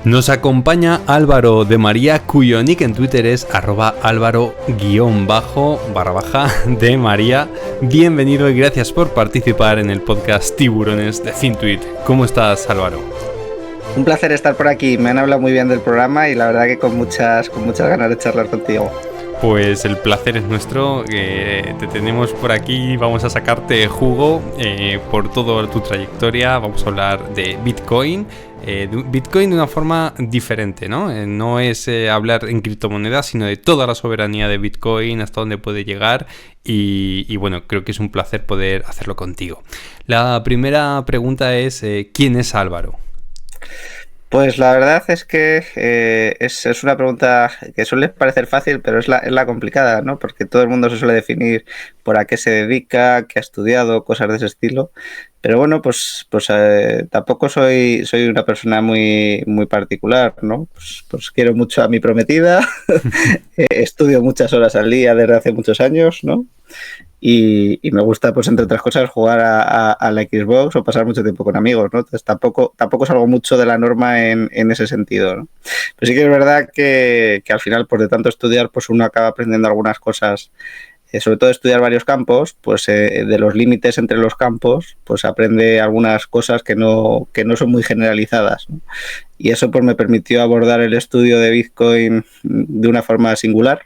Nos acompaña Álvaro de María, cuyo nick en Twitter es @Álvaro_de María. Bienvenido y gracias por participar en el podcast Tiburones de Fintuit. ¿Cómo estás, Álvaro? Un placer estar por aquí. Me han hablado muy bien del programa y la verdad que con muchas ganas de charlar contigo. Pues el placer es nuestro, te tenemos por aquí, vamos a sacarte jugo por toda tu trayectoria, vamos a hablar de Bitcoin de una forma diferente, ¿no? No es hablar en criptomonedas, sino de toda la soberanía de Bitcoin, hasta dónde puede llegar y bueno, creo que es un placer poder hacerlo contigo. La primera pregunta es, ¿quién es Álvaro? Pues la verdad es que es una pregunta que suele parecer fácil, pero es la complicada, ¿no? Porque todo el mundo se suele definir por a qué se dedica, qué ha estudiado, cosas de ese estilo. Pero bueno, pues tampoco soy una persona muy particular, ¿no? Pues quiero mucho a mi prometida, estudio muchas horas al día desde hace muchos años, ¿no? Y me gusta, pues entre otras cosas, jugar a la Xbox o pasar mucho tiempo con amigos, ¿no? Entonces tampoco salgo mucho de la norma en ese sentido, ¿no? Pero sí que es verdad que al final, pues de tanto estudiar, pues uno acaba aprendiendo algunas cosas, sobre todo estudiar varios campos, pues de los límites entre los campos, pues aprende algunas cosas que no son muy generalizadas, ¿no? Y eso pues me permitió abordar el estudio de Bitcoin de una forma singular,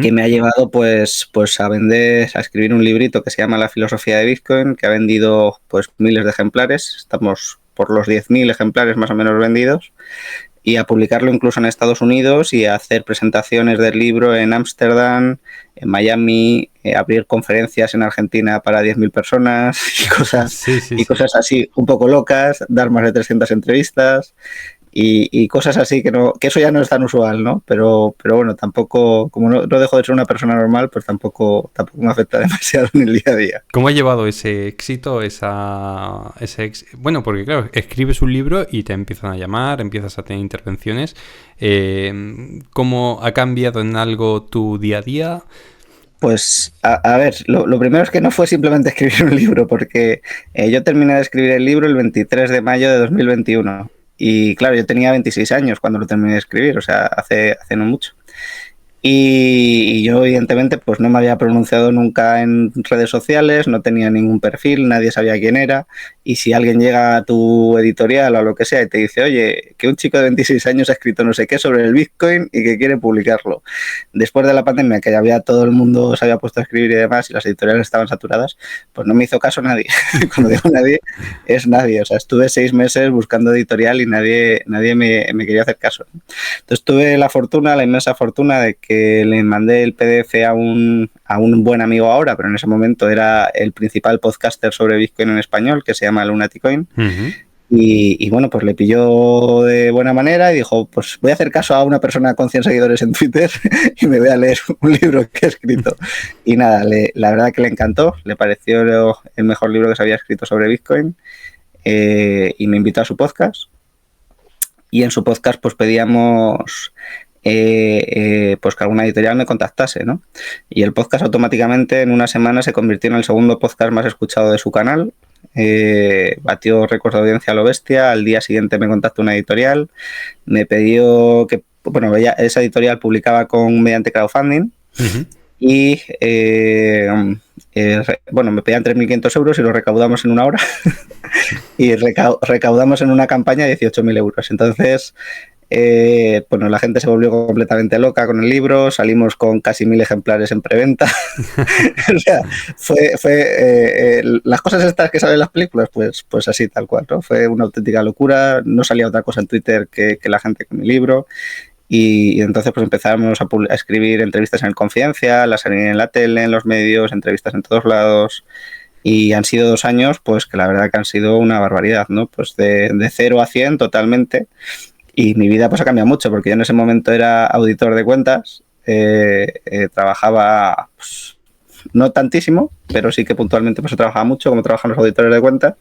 que me ha llevado pues a escribir un librito que se llama La filosofía de Bitcoin, que ha vendido pues miles de ejemplares, estamos por los 10.000 ejemplares más o menos vendidos, y a publicarlo incluso en Estados Unidos y a hacer presentaciones del libro en Ámsterdam, en Miami, abrir conferencias en Argentina para 10.000 personas y cosas cosas así un poco locas, dar más de 300 entrevistas. Y cosas así que eso ya no es tan usual, ¿no? Pero bueno, tampoco, como no dejo de ser una persona normal, pues tampoco me afecta demasiado en el día a día. ¿Cómo ha llevado ese éxito, bueno, porque claro, escribes un libro y te empiezan a llamar, empiezas a tener intervenciones. ¿Cómo ha cambiado en algo tu día a día? Pues, a ver, lo primero es que no fue simplemente escribir un libro, porque yo terminé de escribir el libro el 23 de mayo de 2021. Y claro, yo tenía 26 años cuando lo terminé de escribir, o sea, hace no mucho. Y yo, evidentemente, pues no me había pronunciado nunca en redes sociales, no tenía ningún perfil, nadie sabía quién era. Y si alguien llega a tu editorial o a lo que sea y te dice, oye, que un chico de 26 años ha escrito no sé qué sobre el Bitcoin y que quiere publicarlo. Después de la pandemia, que ya había todo el mundo se había puesto a escribir y demás, y las editoriales estaban saturadas, pues no me hizo caso nadie. Cuando digo nadie, es nadie. O sea, estuve 6 meses buscando editorial y nadie me quería hacer caso. Entonces tuve la inmensa fortuna de que le mandé el PDF a un buen amigo ahora, pero en ese momento era el principal podcaster sobre Bitcoin en español, que se llama Lunaticoin. Uh-huh. Y bueno, pues le pilló de buena manera y dijo, pues voy a hacer caso a una persona con 100 seguidores en Twitter y me voy a leer un libro que he escrito. Y nada, la verdad que le encantó, le pareció el mejor libro que se había escrito sobre Bitcoin, y me invitó a su podcast. Y en su podcast pues pedíamos pues que alguna editorial me contactase, ¿no? Y el podcast automáticamente en una semana se convirtió en el segundo podcast más escuchado de su canal. Batió récord de audiencia a lo bestia. Al día siguiente me contactó una editorial, me pidió que, bueno, esa editorial publicaba mediante crowdfunding. Uh-huh. Y bueno, me pedían 3.500 euros y lo recaudamos en una hora. Y recaudamos en una campaña 18.000 euros. Entonces, bueno, la gente se volvió completamente loca con el libro, salimos con casi 1.000 ejemplares en preventa. O sea, fue las cosas estas que salen en las películas, pues así tal cual, ¿no? Fue una auténtica locura, no salía otra cosa en Twitter que la gente con mi libro. Y entonces pues empezamos a escribir entrevistas en el Confidencial, a salir en la tele, en los medios, entrevistas en todos lados. Y han sido 2 años, pues que la verdad que han sido una barbaridad, ¿no? Pues de 0 a 100 totalmente. Y mi vida pues ha cambiado mucho, porque yo en ese momento era auditor de cuentas, trabajaba pues, no tantísimo, pero sí que puntualmente pues trabajaba mucho, como trabajan los auditores de cuentas.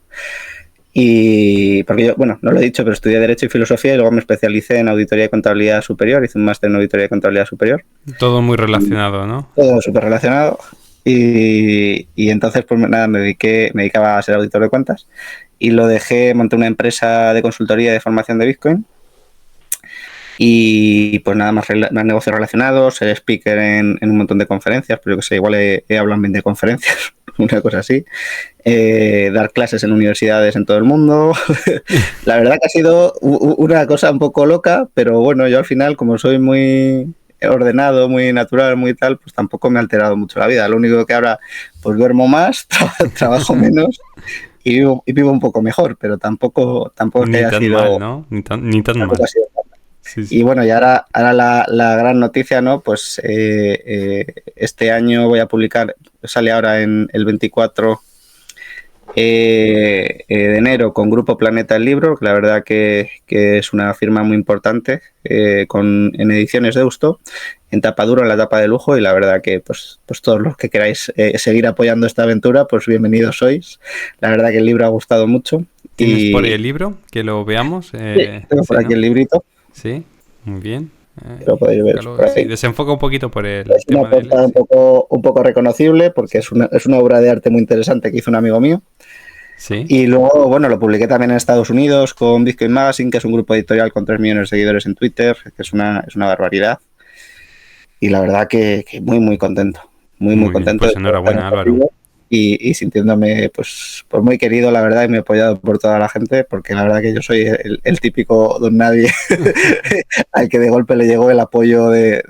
Y porque yo, bueno, no lo he dicho, pero estudié Derecho y Filosofía y luego me especialicé en Auditoría y Contabilidad Superior, hice un máster en Auditoría y Contabilidad Superior. Todo muy relacionado, ¿no? Todo súper relacionado. Y entonces, pues nada, me dedicaba a ser auditor de cuentas. y lo dejé, monté una empresa de consultoría de formación de Bitcoin. Y pues nada más negocios relacionados, ser speaker en un montón de conferencias, pero yo que sé, igual he hablado en 20 conferencias, una cosa así. Dar clases en universidades en todo el mundo. La verdad que ha sido una cosa un poco loca, pero bueno, yo al final, como soy muy ordenado, muy natural, muy tal, pues tampoco me ha alterado mucho la vida. Lo único que ahora pues duermo más, trabajo menos y vivo un poco mejor, pero tampoco es que Ni haya tan sido... mal, ¿no? Ni tan mal. Sí, Y sí. bueno, y ahora la gran noticia, ¿no? Pues este año voy a publicar, sale ahora en el 24 de enero con Grupo Planeta el libro, que la verdad que es una firma muy importante, en ediciones Deusto, en tapa dura, en la tapa de lujo, y la verdad que pues todos los que queráis seguir apoyando esta aventura, pues bienvenidos sois. La verdad que el libro ha gustado mucho. ¿Tienes por ahí Y el libro? Que lo veamos. tengo por Sí, aquí ¿no? el librito, Sí, muy bien. que lo podéis ver Búscalo por así. ahí. Desenfoca un poquito por el Es una tema del... portada Sí. un poco reconocible porque es una obra de arte muy interesante que hizo un amigo mío. Sí. Y luego, bueno, lo publiqué también en Estados Unidos con Bitcoin Magazine, que es un grupo editorial con 3 millones de seguidores en Twitter, que es una barbaridad. Y la verdad que muy, muy contento. Muy, muy Muy bien. contento de Pues poder estar en enhorabuena, este Álvaro. libro y sintiéndome pues muy querido, la verdad, y muy apoyado por toda la gente, porque la verdad que yo soy el típico don nadie al que de golpe le llegó el apoyo de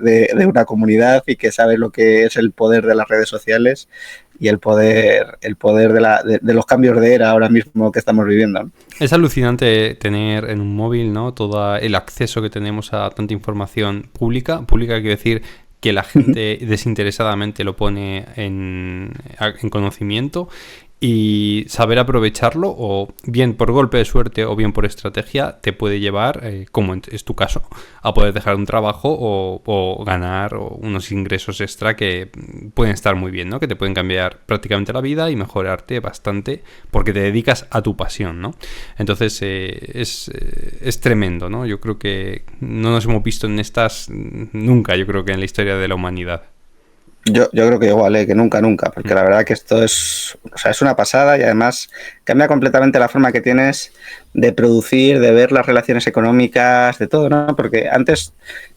una comunidad y que sabe lo que es el poder de las redes sociales y el poder de los cambios de era ahora mismo que estamos viviendo, ¿no? Es alucinante tener en un móvil, ¿no? Todo el acceso que tenemos a tanta información pública. Pública quiere decir que la gente desinteresadamente lo pone en conocimiento, y saber aprovecharlo, o bien por golpe de suerte o bien por estrategia, te puede llevar, como es tu caso, a poder dejar un trabajo o ganar unos ingresos extra que pueden estar muy bien, ¿no? Que te pueden cambiar prácticamente la vida y mejorarte bastante porque te dedicas a tu pasión, ¿no? Entonces es tremendo, ¿no? Yo creo que no nos hemos visto en estas nunca, yo creo que en la historia de la humanidad. Yo creo que igual, que nunca, porque la verdad que esto es una pasada y además cambia completamente la forma que tienes de producir, de ver las relaciones económicas, de todo, ¿no? Porque antes,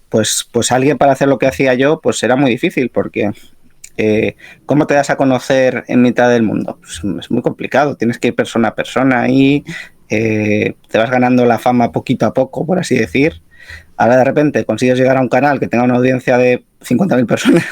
pues alguien para hacer lo que hacía yo, pues era muy difícil, porque ¿cómo te das a conocer en mitad del mundo? Pues es muy complicado, tienes que ir persona a persona y te vas ganando la fama poquito a poco, por así decir. Ahora de repente consigues llegar a un canal que tenga una audiencia de 50.000 personas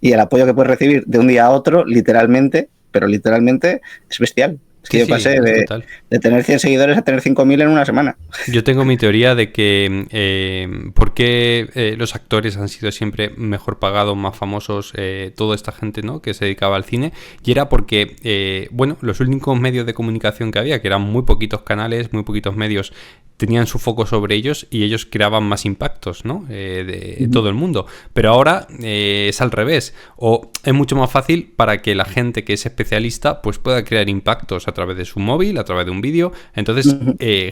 y el apoyo que puedes recibir de un día a otro, literalmente, pero literalmente es bestial. Es que Sí, yo sí, pasé es total. de tener 100 seguidores a tener 5.000 en una semana. Yo tengo mi teoría de que por qué los actores han sido siempre mejor pagados, más famosos, toda esta gente, ¿no? Que se dedicaba al cine, y era porque, bueno, los únicos medios de comunicación que había, que eran muy poquitos canales, muy poquitos medios, tenían su foco sobre ellos y ellos creaban más impactos, ¿no? De todo el mundo. Pero ahora es al revés, o es mucho más fácil para que la gente que es especialista pues pueda crear impactos a través de su móvil, a través de un vídeo. Entonces,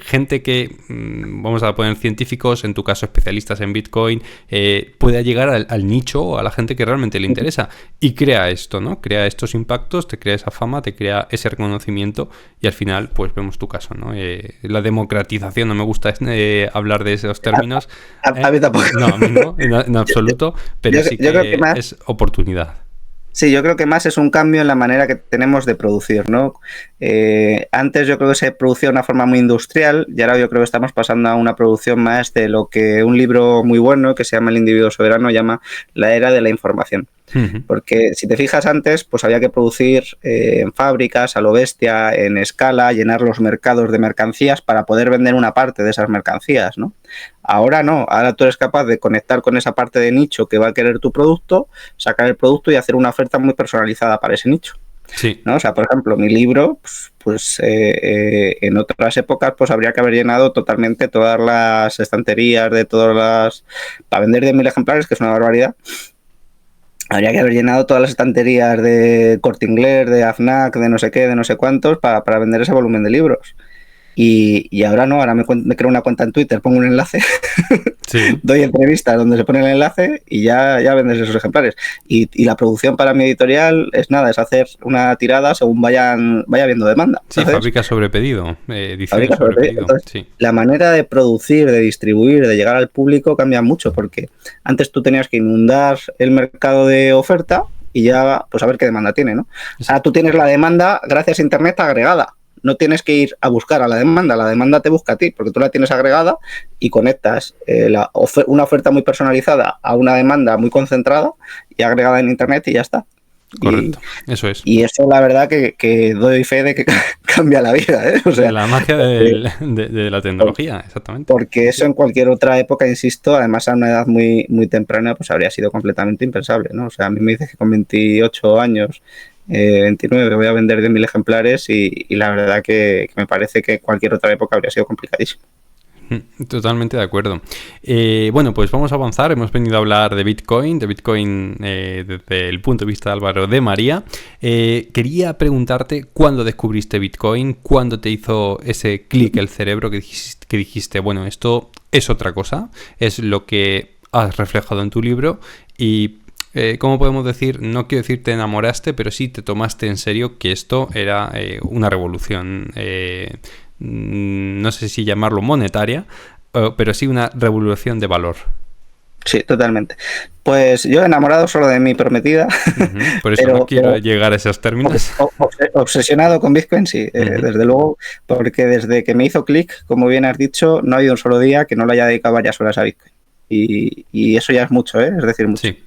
gente que, vamos a poner científicos, en tu caso especialistas en Bitcoin, pueda llegar al nicho o a la gente que realmente le interesa y crea esto, ¿no? Crea estos impactos, te crea esa fama, te crea ese reconocimiento y al final pues vemos tu caso, ¿no? La democratización, no me gusta hablar de esos términos. A mí tampoco. No, a mí no, en absoluto, pero sí Yo creo que que más, es oportunidad. sí, yo creo que más es un cambio en la manera que tenemos de producir, ¿no? Antes yo creo que se producía de una forma muy industrial y ahora yo creo que estamos pasando a una producción más de lo que un libro muy bueno que se llama El individuo soberano llama la era de la información. Porque si te fijas antes, pues había que producir en fábricas, a lo bestia, en escala, llenar los mercados de mercancías para poder vender una parte de esas mercancías, ¿no? Ahora no, ahora tú eres capaz de conectar con esa parte de nicho que va a querer tu producto, sacar el producto y hacer una oferta muy personalizada para ese nicho. Sí. ¿No? O sea, por ejemplo, mi libro, pues en otras épocas, pues habría que haber llenado totalmente todas las estanterías de todas las... para vender 10.000 ejemplares, que es una barbaridad. Habría que haber llenado todas las estanterías de Corte Inglés, de AFNAC, de no sé qué, de no sé cuántos, para vender ese volumen de libros. Y ahora no, ahora me creo una cuenta en Twitter, pongo un enlace, Sí. doy entrevistas donde se pone el enlace y ya vendes esos ejemplares. Y la producción para mi editorial es nada, es hacer una tirada según vaya viendo demanda. Sí, Entonces, fábrica sobre pedido, ediciones fábrica sobre sobre pedido. entonces, Sí. la manera de producir, de distribuir, de llegar al público cambia mucho, porque antes tú tenías que inundar el mercado de oferta y ya, pues a ver qué demanda tiene, ¿no? Ahora tú tienes la demanda gracias a Internet agregada. No tienes que ir a buscar a la demanda te busca a ti, porque tú la tienes agregada y conectas una oferta muy personalizada a una demanda muy concentrada y agregada en Internet y ya está. Correcto, eso es. Y eso la verdad que doy fe de que cambia la vida, ¿eh? O sea, La magia de la tecnología, exactamente. porque eso en cualquier otra época, insisto, además a una edad muy, muy temprana, pues habría sido completamente impensable, ¿no? O sea, a mí me dices que con 28 años, 29, voy a vender 10.000 ejemplares y la verdad que me parece que cualquier otra época habría sido complicadísimo. Totalmente de acuerdo. Bueno, pues vamos a avanzar. Hemos venido a hablar de Bitcoin desde el punto de vista de Álvaro de María. Quería preguntarte cuándo descubriste Bitcoin, cuándo te hizo ese clic el cerebro que dijiste, bueno, esto es otra cosa, es lo que has reflejado en tu libro y... ¿cómo podemos decir? No quiero decir te enamoraste, pero sí te tomaste en serio que esto era una revolución. No sé si llamarlo monetaria, pero sí una revolución de valor. Sí, totalmente. Pues yo enamorado solo de mi prometida. Por eso no quiero llegar a esos términos. Obsesionado con Bitcoin, sí, desde luego, porque desde que me hizo clic, como bien has dicho, no ha habido un solo día que no le haya dedicado varias horas a Bitcoin. Y eso ya es mucho, es decir, mucho. Sí.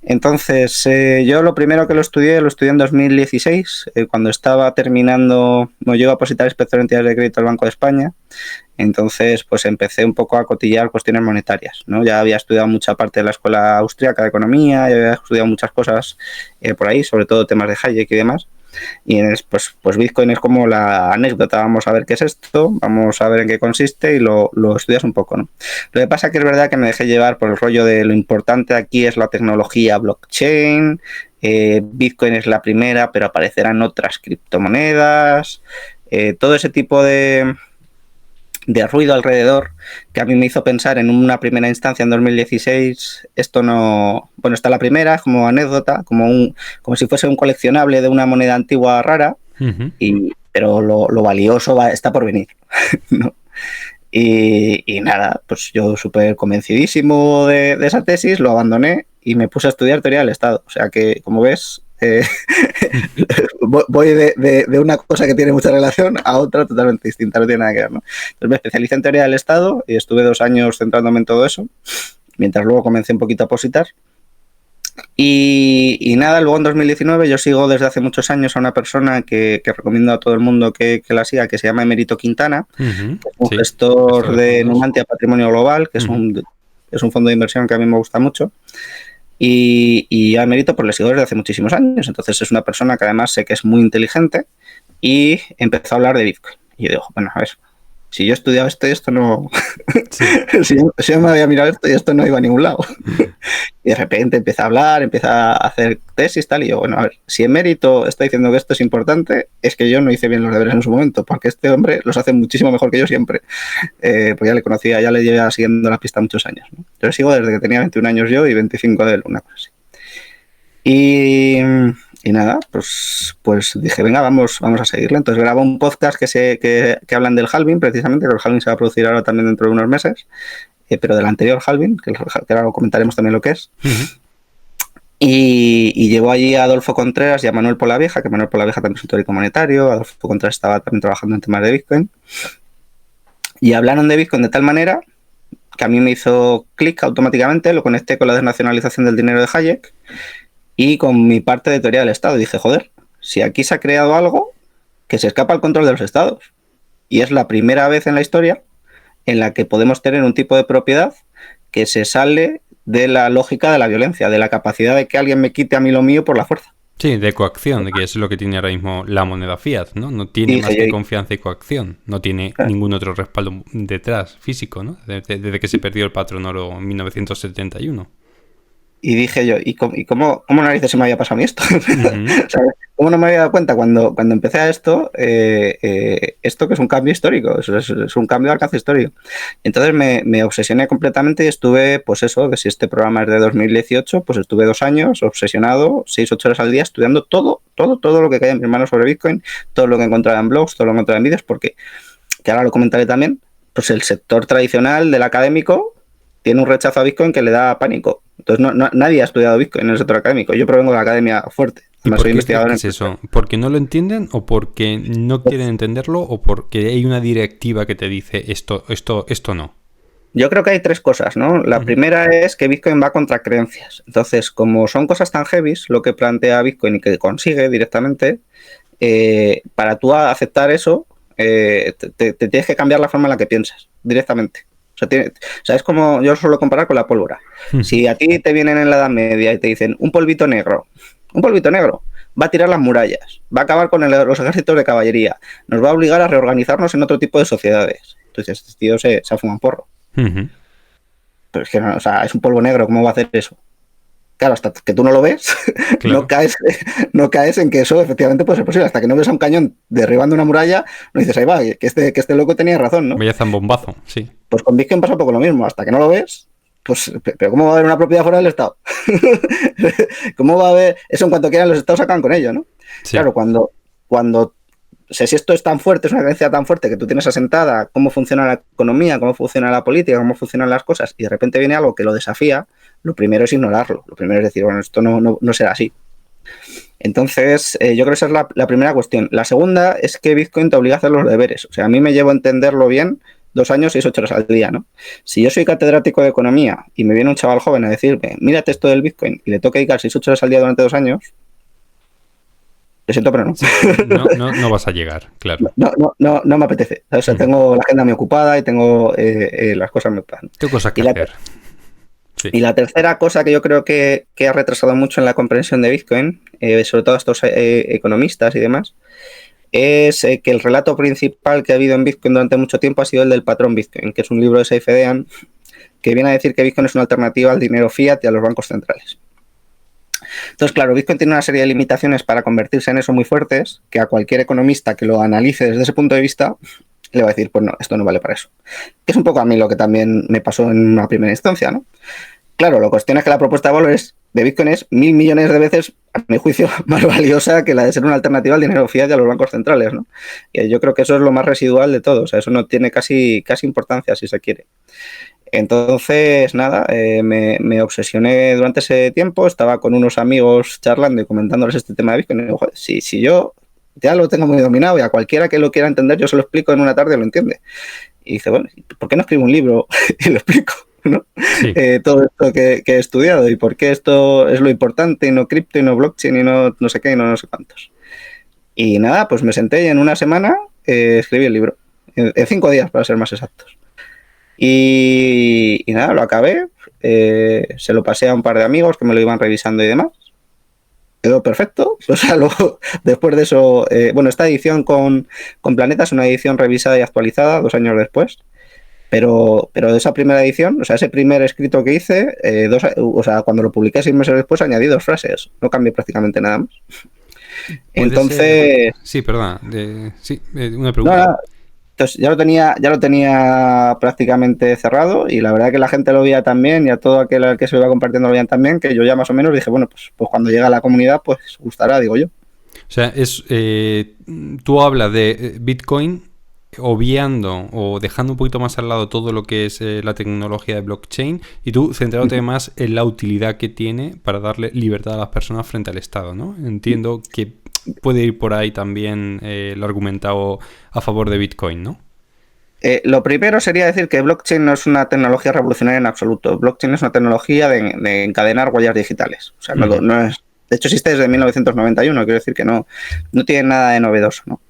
Entonces, yo lo primero que lo estudié en 2016, cuando estaba terminando, yo iba a depositar inspector de entidades de crédito al Banco de España. Entonces, pues empecé un poco a cotillar cuestiones monetarias, ¿no? Ya había estudiado mucha parte de la escuela austríaca de economía, ya había estudiado muchas cosas por ahí, sobre todo temas de Hayek y demás. Y pues Bitcoin es como la anécdota, vamos a ver qué es esto, vamos a ver en qué consiste y lo estudias un poco, ¿no? Lo que pasa es que es verdad que me dejé llevar por el rollo de lo importante aquí es la tecnología blockchain, Bitcoin es la primera, pero aparecerán otras criptomonedas, todo ese tipo de ruido alrededor que a mí me hizo pensar en una primera instancia en 2016, esto no, bueno, está la primera como anécdota, como si fuese un coleccionable de una moneda antigua rara, pero lo valioso está por venir, ¿no? Y nada, pues yo súper convencidísimo de esa tesis, lo abandoné y me puse a estudiar teoría del Estado. O sea que, como ves, voy de una cosa que tiene mucha relación a otra totalmente distinta, no tiene nada que ver, ¿no? Entonces me especialicé en teoría del Estado y estuve 2 años centrándome en todo eso, mientras luego comencé un poquito a opositar. Y nada, luego en 2019 yo sigo desde hace muchos años a una persona que recomiendo a todo el mundo que la siga, que se llama Emerito Quintana, que es un gestor de Numantia Patrimonio Global, que es un fondo de inversión que a mí me gusta mucho. Y a Emerito pues le sigo desde hace muchísimos años. Entonces es una persona que además sé que es muy inteligente y empezó a hablar de Bitcoin. Y yo digo, bueno, a ver, si yo he estudiado esto y esto no... Sí. si yo me había mirado esto y esto no iba a ningún lado. Y de repente empieza a hablar, empieza a hacer tesis tal, y yo, bueno, a ver, si Emérito está diciendo que esto es importante, es que yo no hice bien los deberes en su momento, porque este hombre los hace muchísimo mejor que yo siempre. Pues ya le conocía, ya le llevaba siguiendo la pista muchos años, ¿no? Yo le sigo desde que tenía 21 años yo y 25 de él, una cosa así. Y nada, pues dije, venga, vamos a seguirle. Entonces grabo un podcast que hablan del halving, precisamente, que el halving se va a producir ahora también dentro de unos meses, pero del anterior halving, que ahora lo comentaremos también lo que es. Y llevó allí a Adolfo Contreras y a Manuel Polavieja, que Manuel Polavieja también es un teórico monetario, Adolfo Contreras estaba también trabajando en temas de Bitcoin. Y hablaron de Bitcoin de tal manera que a mí me hizo clic automáticamente, lo conecté con la desnacionalización del dinero de Hayek y con mi parte de teoría del Estado. Y dije, joder, si aquí se ha creado algo que se escapa al control de los estados. Y es la primera vez en la historia en la que podemos tener un tipo de propiedad que se sale de la lógica de la violencia, de la capacidad de que alguien me quite a mí lo mío por la fuerza. Sí, de coacción, de que es lo que tiene ahora mismo la moneda fiat, ¿no? No tiene más que confianza y coacción, no tiene ningún otro respaldo detrás, físico, ¿no? Desde que se perdió el patrón oro en 1971. Y dije yo, ¿y cómo narices se me había pasado a mí esto? Ujú. ¿Sabes? ¿Cómo no me había dado cuenta cuando empecé a esto, esto que es un cambio histórico, es un cambio de alcance histórico? Entonces me obsesioné completamente y estuve, pues eso, que si este programa es de 2018, pues estuve 2 años obsesionado, 6-8 horas al día, estudiando todo lo que caía en mis manos sobre Bitcoin, todo lo que encontraba en blogs, todo lo que encontraba en vídeos, porque, que ahora lo comentaré también, pues el sector tradicional del académico tiene un rechazo a Bitcoin que le da pánico. Entonces nadie ha estudiado Bitcoin en el sector académico. Yo provengo de la academia fuerte. ¿Y Además, por soy qué crees investigador que en... es eso? ¿Porque no lo entienden o porque no quieren entenderlo o porque hay una directiva que te dice esto no? Yo creo que hay 3 cosas, ¿no? La Ujú. primera es que Bitcoin va contra creencias. Entonces, como son cosas tan heavies, lo que plantea Bitcoin y que consigue directamente, para tú aceptar eso, te tienes que cambiar la forma en la que piensas directamente. O sea, es como yo lo suelo comparar con la pólvora. Si a ti te vienen en la Edad Media y te dicen un polvito negro, va a tirar las murallas, va a acabar con los ejércitos de caballería, nos va a obligar a reorganizarnos en otro tipo de sociedades. Entonces, este tío se ha fumado un porro. Ujú. Pero es que no, o sea, es un polvo negro, ¿cómo va a hacer eso? Claro, hasta que tú no lo ves, no Claro. caes, no caes en que eso efectivamente puede ser posible. Hasta que no ves a un cañón derribando una muralla, no dices, ahí va, que este loco tenía razón, ¿no? Vaya zambombazo, sí. Pues con Bitcoin pasa un poco lo mismo. Hasta que no lo ves, pues, pero ¿cómo va a haber una propiedad fuera del Estado? ¿Cómo va a haber eso? En cuanto quieran, los Estados acaban con ello, ¿no? Sí. Claro, cuando o sea, si esto es tan fuerte, es una creencia tan fuerte que tú tienes asentada cómo funciona la economía, cómo funciona la política, cómo funcionan las cosas, y de repente viene algo que lo desafía, lo primero es ignorarlo. Lo primero es decir, bueno, esto no será así. Entonces, yo creo que esa es la primera cuestión. La segunda es que Bitcoin te obliga a hacer los deberes. O sea, a mí me llevo a entenderlo bien 2 años, 6-8 horas al día, ¿no? Si yo soy catedrático de economía y me viene un chaval joven a decirme, mírate esto del Bitcoin y le toca dedicar 6-8 horas al día durante 2 años, lo siento, pero no. Sí, no vas a llegar, claro. No me apetece. O sea, tengo la agenda muy ocupada y tengo las cosas muy ocupadas. Tengo cosas que Y la, hacer. Sí. y la tercera cosa que yo creo que ha retrasado mucho en la comprensión de Bitcoin, sobre todo estos economistas y demás, es que el relato principal que ha habido en Bitcoin durante mucho tiempo ha sido el del patrón Bitcoin, que es un libro de Saifedean que viene a decir que Bitcoin es una alternativa al dinero fiat y a los bancos centrales. Entonces, claro, Bitcoin tiene una serie de limitaciones para convertirse en eso muy fuertes, que a cualquier economista que lo analice desde ese punto de vista le va a decir, pues no, esto no vale para eso. Que es un poco a mí lo que también me pasó en una primera instancia, ¿no? Claro, la cuestión es que la propuesta de valores de Bitcoin es 1.000 millones de veces, a mi juicio, más valiosa que la de ser una alternativa al dinero fiat y a los bancos centrales, ¿no? Y yo creo que eso es lo más residual de todo, o sea, eso no tiene casi importancia si se quiere. Entonces, nada, me obsesioné durante ese tiempo, estaba con unos amigos charlando y comentándoles este tema de Bitcoin. Y digo, joder, si yo ya lo tengo muy dominado y a cualquiera que lo quiera entender, yo se lo explico en una tarde y lo entiende. Y dice, bueno, ¿por qué no escribo un libro y lo explico? ¿No? Sí. Todo esto que he estudiado y por qué esto es lo importante y no cripto y no blockchain y no sé qué y no sé cuántos. Y nada, pues me senté y en una semana escribí el libro, en 5 días para ser más exactos. Y nada, lo acabé, se lo pasé a un par de amigos que me lo iban revisando y demás. Quedó perfecto. O sea, luego, después de eso, bueno, esta edición con Planeta es una edición revisada y actualizada 2 años después. Pero de esa primera edición, o sea, ese primer escrito que hice, o sea, cuando lo publiqué 6 meses después, añadí 2 frases. No cambié prácticamente nada más. Puede ser. Entonces, Sí, perdona. Sí, una no, pregunta. no, entonces ya lo tenía prácticamente cerrado y la verdad que la gente lo veía también y a todo aquel al que se lo iba compartiendo lo veían también, que yo ya más o menos dije, bueno, pues cuando llega a la comunidad, pues gustará, digo yo. O sea, tú hablas de Bitcoin obviando o dejando un poquito más al lado todo lo que es la tecnología de blockchain y tú centrándote más en la utilidad que tiene para darle libertad a las personas frente al Estado, ¿no? Entiendo que puede ir por ahí también el argumentado a favor de Bitcoin, ¿no? Lo primero sería decir que blockchain no es una tecnología revolucionaria en absoluto. Blockchain es una tecnología de encadenar huellas digitales. O sea, no es. De hecho, existe desde 1991, quiero decir que no tiene nada de novedoso, ¿no?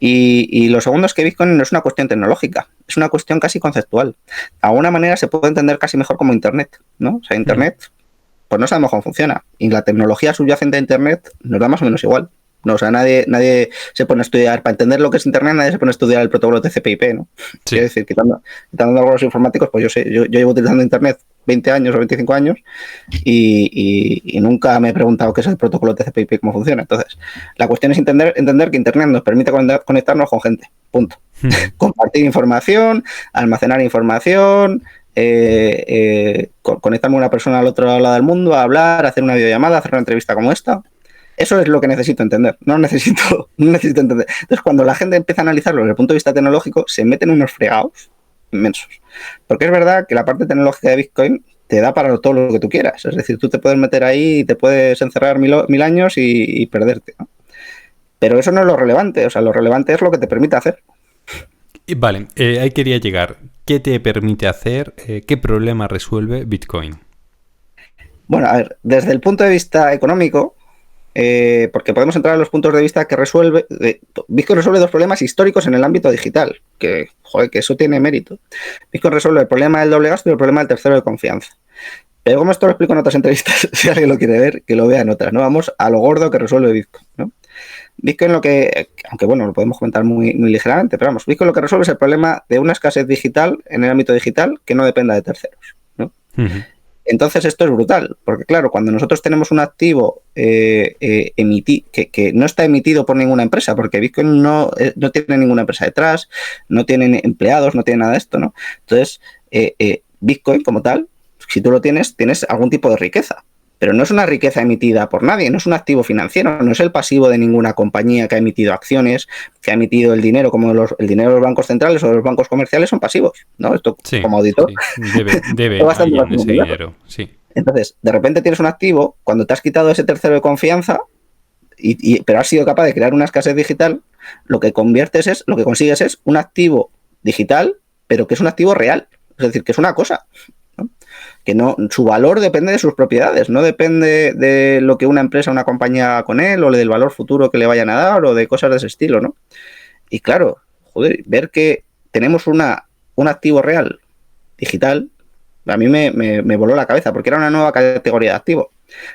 Y lo segundo es que Bitcoin no es una cuestión tecnológica, es una cuestión casi conceptual. De alguna manera se puede entender casi mejor como Internet, ¿no? O sea, Internet, pues no sabemos cómo funciona. Y la tecnología subyacente a Internet nos da más o menos igual. No, o sea, nadie se pone a estudiar, para entender lo que es Internet, nadie se pone a estudiar el protocolo TCP/IP, ¿no? Sí. Quiero decir, quitando algunos informáticos, pues yo llevo utilizando Internet 20 años o 25 años y nunca me he preguntado qué es el protocolo TCP/IP y cómo funciona. Entonces, la cuestión es entender que Internet nos permite conectarnos con gente, punto. Compartir información, almacenar información, conectarme a una persona al otro lado del mundo, a hablar, hacer una videollamada, hacer una entrevista como esta. Eso es lo que necesito entender, no necesito entender. Entonces, cuando la gente empieza a analizarlo desde el punto de vista tecnológico, se meten unos fregados inmensos. Porque es verdad que la parte tecnológica de Bitcoin te da para todo lo que tú quieras. Es decir, tú te puedes meter ahí y te puedes encerrar mil años y perderte, ¿no? Pero eso no es lo relevante. O sea, lo relevante es lo que te permite hacer. Vale, ahí quería llegar. ¿Qué te permite hacer? ¿Qué problema resuelve Bitcoin? Bueno, a ver, desde el punto de vista económico, porque podemos entrar a los puntos de vista que resuelve. Bitcoin resuelve dos problemas históricos en el ámbito digital, que eso tiene mérito. Bitcoin resuelve el problema del doble gasto y el problema del tercero de confianza. Pero como esto lo explico en otras entrevistas, si alguien lo quiere ver, que lo vea en otras, ¿no? Vamos a lo gordo que resuelve Bitcoin, ¿no? Bitcoin aunque bueno, lo podemos comentar muy ligeramente, pero vamos, Bitcoin lo que resuelve es el problema de una escasez digital en el ámbito digital que no dependa de terceros, ¿no? Uh-huh. Entonces esto es brutal, porque claro, cuando nosotros tenemos un activo que no está emitido por ninguna empresa, porque Bitcoin no tiene ninguna empresa detrás, no tiene empleados, no tiene nada de esto, ¿no? Entonces, Bitcoin como tal, si tú lo tienes algún tipo de riqueza, pero no es una riqueza emitida por nadie, no es un activo financiero, no es el pasivo de ninguna compañía que ha emitido acciones, que ha emitido el dinero, como el dinero de los bancos centrales o de los bancos comerciales son pasivos, ¿no? Esto sí, como auditor sí. Debe alguien ese dinero, sí. Entonces, de repente tienes un activo, cuando te has quitado ese tercero de confianza, pero has sido capaz de crear una escasez digital, lo que consigues es un activo digital, pero que es un activo real, es decir, que es una cosa, ¿no? Que no, su valor depende de sus propiedades, no depende de lo que una empresa o una compañía haga con él, o del valor futuro que le vayan a dar, o de cosas de ese estilo, ¿no? Y claro, ver que tenemos un activo real digital, a mí me voló la cabeza, porque era una nueva categoría de activo.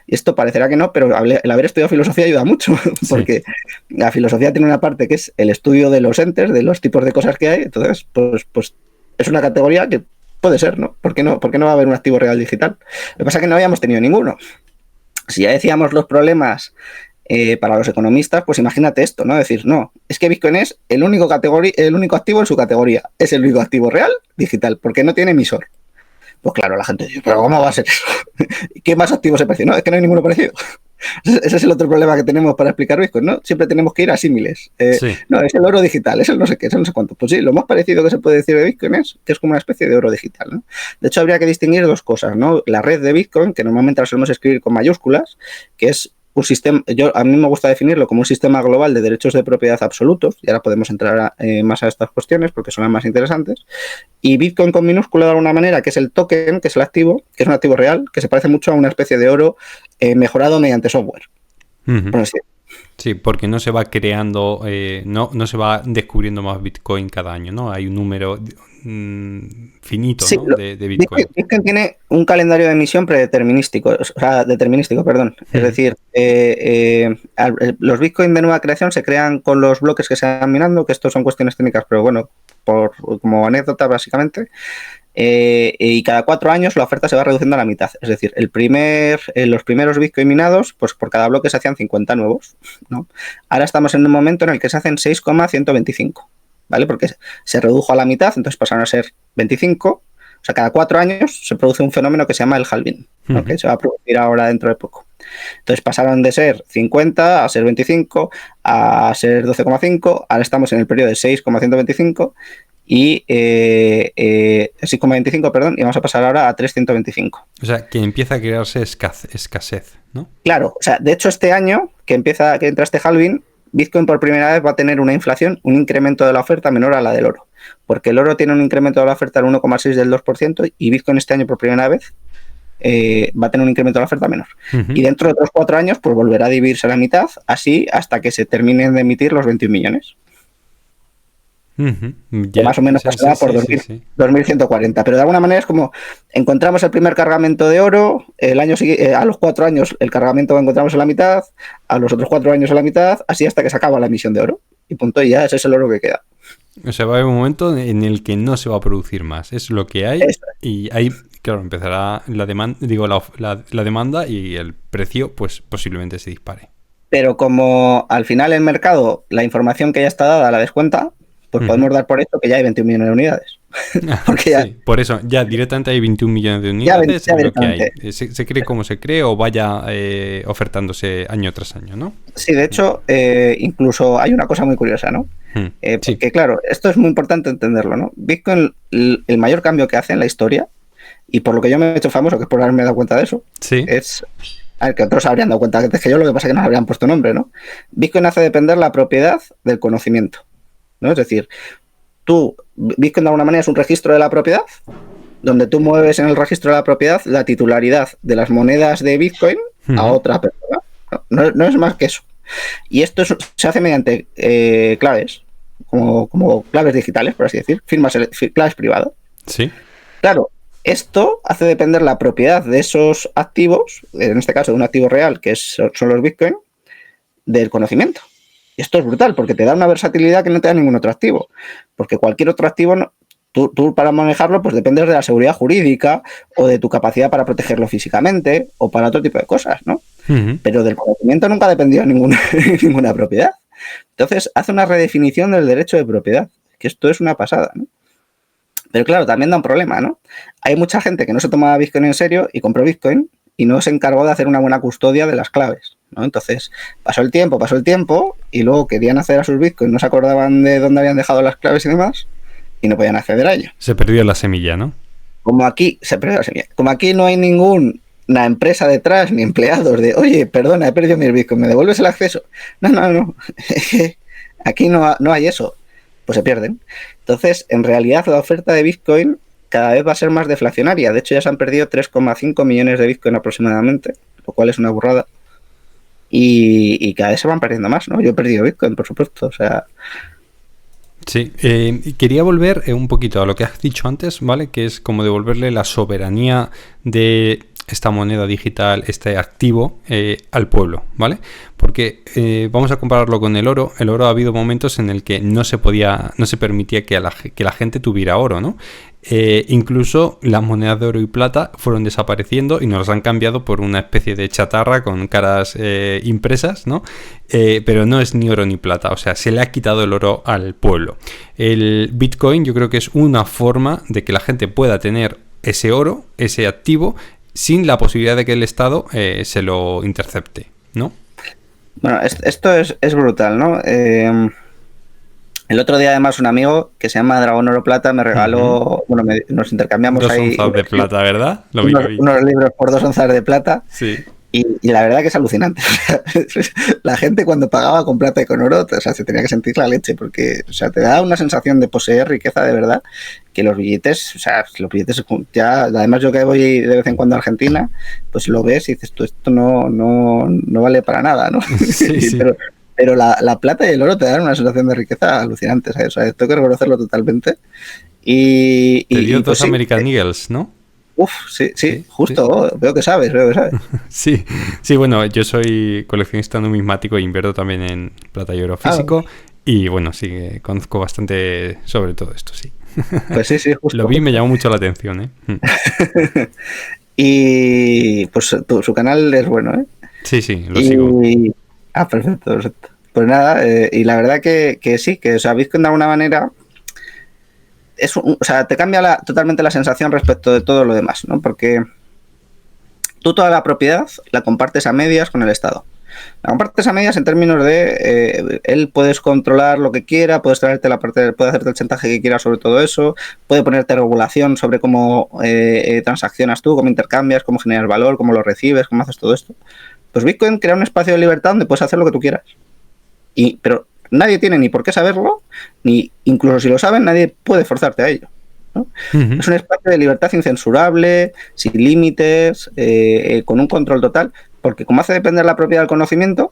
Y esto parecerá que no, pero el haber estudiado filosofía ayuda mucho, porque la filosofía tiene una parte que es el estudio de los entes, de los tipos de cosas que hay. Entonces, pues es una categoría que puede ser, ¿no? ¿Por qué no va a haber un activo real digital? Lo que pasa es que no habíamos tenido ninguno. Si ya decíamos los problemas para los economistas, pues imagínate esto, ¿no? Decir, no, es que Bitcoin es el único activo en su categoría. Es el único activo real digital, porque no tiene emisor. Pues claro, la gente dice, ¿pero cómo va a ser eso? ¿Qué más activos se parecen? No, es que no hay ninguno parecido. Ese es el otro problema que tenemos para explicar Bitcoin, ¿no? Siempre tenemos que ir a símiles. No, es el oro digital, es el no sé qué, es el no sé cuánto. Pues sí, lo más parecido que se puede decir de Bitcoin es que es como una especie de oro digital, ¿no? De hecho, habría que distinguir dos cosas, ¿no? La red de Bitcoin, que normalmente la solemos escribir con mayúsculas, que es un sistema, a mí me gusta definirlo como un sistema global de derechos de propiedad absolutos, y ahora podemos entrar más a estas cuestiones porque son las más interesantes, y Bitcoin con minúscula de alguna manera, que es el token, que es el activo, que es un activo real, que se parece mucho a una especie de oro mejorado mediante software. Uh-huh. Sí, porque no se va creando, no se va descubriendo más Bitcoin cada año, ¿no? Hay un número finito, sí, ¿no? de Bitcoin. Bitcoin tiene un calendario de emisión determinístico. Es decir, los Bitcoin de nueva creación se crean con los bloques que se van minando, que estos son cuestiones técnicas, pero bueno, como anécdota básicamente. Y cada 4 años la oferta se va reduciendo a la mitad. Es decir, los primeros Bitcoin minados, pues por cada bloque se hacían 50 nuevos, ¿no? Ahora estamos en un momento en el que se hacen 6,125, ¿vale? Porque se redujo a la mitad, entonces pasaron a ser 25. O sea, cada 4 años se produce un fenómeno que se llama el halving, ¿no? Que se va a producir ahora dentro de poco. Entonces pasaron de ser 50 a ser 25, a ser 12,5, ahora estamos en el periodo de 6,125 y 6,25, perdón, y vamos a pasar ahora a 325. O sea, que empieza a crearse escasez, ¿no? Claro, o sea, de hecho este año que entra este halving, Bitcoin por primera vez va a tener una inflación, un incremento de la oferta menor a la del oro, porque el oro tiene un incremento de la oferta del 1,6 del 2% y Bitcoin este año por primera vez va a tener un incremento de la oferta menor. Uh-huh. Y dentro de otros 4 años pues volverá a dividirse a la mitad, así hasta que se terminen de emitir los 21 millones. Ujú. Que más o menos pasará por 2140. Pero de alguna manera es como encontramos el primer cargamento de oro, el año a los 4 años el cargamento lo encontramos en la mitad, a los otros 4 años en la mitad, así hasta que se acaba la emisión de oro. Y punto, y ya ese es el oro que queda. O sea, va a haber un momento en el que no se va a producir más. Es lo que hay. Eso. Y ahí, claro, empezará la demanda, la demanda y el precio, pues posiblemente se dispare. Pero como al final el mercado, la información que ya está dada la descuenta, pues podemos dar por hecho que ya hay 21 millones de unidades. Porque ya, sí, por eso, ya directamente hay 21 millones de unidades. Ya es lo que hay. Se cree como se cree o vaya ofertándose año tras año, ¿no? Sí, de hecho, incluso hay una cosa muy curiosa, ¿no? Porque sí. claro, esto es muy importante entenderlo, ¿no? Bitcoin, el mayor cambio que hace en la historia, y por lo que yo me he hecho famoso, que es por haberme dado cuenta de eso, sí. es... A ver, que otros habrían dado cuenta antes que yo, lo que pasa es que nos habrían puesto nombre, ¿no? Bitcoin hace depender la propiedad del conocimiento, ¿no? Es decir, Bitcoin de alguna manera es un registro de la propiedad, donde tú mueves en el registro de la propiedad la titularidad de las monedas de Bitcoin a otra persona. No es más que eso. Y esto se hace mediante claves, como claves digitales, por así decir, claves privadas. Sí. Claro, esto hace depender la propiedad de esos activos, en este caso de un activo real, que son los Bitcoin, del conocimiento. Y esto es brutal, porque te da una versatilidad que no te da ningún otro activo. Porque cualquier otro activo, tú para manejarlo, pues dependes de la seguridad jurídica o de tu capacidad para protegerlo físicamente o para otro tipo de cosas, ¿no? Pero del conocimiento nunca ha dependido ninguna propiedad. Entonces, hace una redefinición del derecho de propiedad, que esto es una pasada, ¿no? Pero claro, también da un problema, ¿no? Hay mucha gente que no se tomaba Bitcoin en serio y compró Bitcoin y no se encargó de hacer una buena custodia de las claves, ¿no? Entonces, pasó el tiempo y luego querían acceder a sus Bitcoin, no se acordaban de dónde habían dejado las claves y demás y no podían acceder a ello. Se perdió la semilla, ¿no? Como aquí no hay ninguna empresa detrás ni empleados de, oye, perdona, he perdido mis Bitcoin, ¿me devuelves el acceso? No. Aquí no hay eso. Pues se pierden. Entonces, en realidad, la oferta de Bitcoin cada vez va a ser más deflacionaria. De hecho, ya se han perdido 3,5 millones de Bitcoin aproximadamente, lo cual es una burrada. Y cada vez se van perdiendo más, ¿no? Yo he perdido Bitcoin, por supuesto, o sea... Sí, quería volver un poquito a lo que has dicho antes, ¿vale? Que es como devolverle la soberanía de esta moneda digital, este activo, al pueblo, ¿vale? Porque vamos a compararlo con el oro. El oro ha habido momentos en el que no se permitía que la gente tuviera oro, ¿no? Incluso las monedas de oro y plata fueron desapareciendo y nos las han cambiado por una especie de chatarra con caras impresas, ¿no? Pero no es ni oro ni plata, o sea, se le ha quitado el oro al pueblo. El Bitcoin yo creo que es una forma de que la gente pueda tener ese oro, ese activo, sin la posibilidad de que el Estado se lo intercepte, ¿no? Bueno, esto es brutal, ¿no? El otro día, además, un amigo que se llama Dragón Oro Plata me regaló, nos intercambiamos 2 ahí... 2 onzas de plata, ¿verdad? Unos libros por 2 onzas de plata. Sí. Y la verdad que es alucinante. La gente cuando pagaba con plata y con oro, o sea, se tenía que sentir la leche, porque, o sea, te da una sensación de poseer riqueza de verdad, que los billetes, ya, además yo que voy de vez en cuando a Argentina, pues lo ves y dices, esto no vale para nada, ¿no? Sí. Pero la plata y el oro te dan una sensación de riqueza alucinante, ¿sabes? O sea, tengo que reconocerlo totalmente. Te dio dos American Eagles, ¿no? Uf, sí, justo. Sí. Veo que sabes. Sí, bueno, yo soy coleccionista numismático e invierto también en plata y oro físico. Y bueno, sí, conozco bastante sobre todo esto, sí. Pues sí, justo. Lo vi y me llamó mucho la atención, ¿eh? Y pues su canal es bueno, ¿eh? Sí, lo sigo. Perfecto. Pues nada, y la verdad que sí, que o sea, Bitcoin de alguna manera... te cambia totalmente la sensación respecto de todo lo demás, ¿no? Porque tú toda la propiedad la compartes a medias con el Estado. La compartes a medias en términos de él puedes controlar lo que quiera, puedes traerte puede hacerte el chantaje que quiera sobre todo eso, puede ponerte regulación sobre cómo transaccionas tú, cómo intercambias, cómo generas valor, cómo lo recibes, cómo haces todo esto. Pues Bitcoin crea un espacio de libertad donde puedes hacer lo que tú quieras. Pero nadie tiene ni por qué saberlo, ni incluso si lo saben, nadie puede forzarte a ello, ¿no? Uh-huh. Es un espacio de libertad incensurable, sin límites, con un control total, porque como hace depender la propiedad del conocimiento,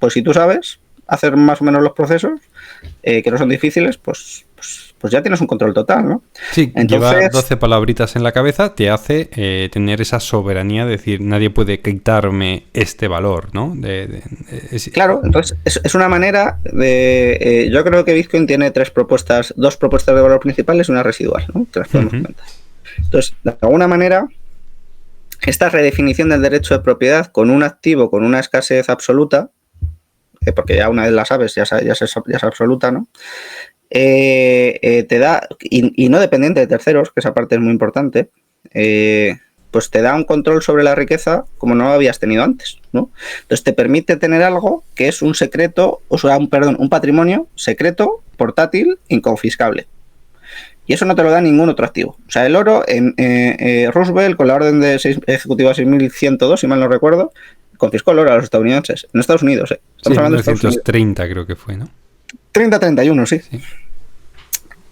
pues si tú sabes, hacer más o menos los procesos, que no son difíciles, pues ya tienes un control total, ¿no? Sí, llevar 12 palabritas en la cabeza te hace tener esa soberanía de decir, nadie puede quitarme este valor, ¿no? Claro, entonces es una manera de... yo creo que Bitcoin tiene dos propuestas de valor principales y una residual, ¿no? Que las podemos comentar. Entonces, de alguna manera, esta redefinición del derecho de propiedad con un activo con una escasez absoluta, porque ya una vez la sabes, ya es absoluta, ¿no? Te da, y no dependiente de terceros, que esa parte es muy importante, pues te da un control sobre la riqueza como no habías tenido antes, ¿no? Entonces te permite tener algo que es un secreto, un patrimonio secreto, portátil, inconfiscable. Y eso no te lo da ningún otro activo. O sea, el oro, Roosevelt, con la orden de ejecutiva 6102, si mal no recuerdo, confiscó el oro a los estadounidenses. En Estados Unidos, Estamos hablando de Estados Unidos. 1930 creo que fue, ¿no? 30-31, sí.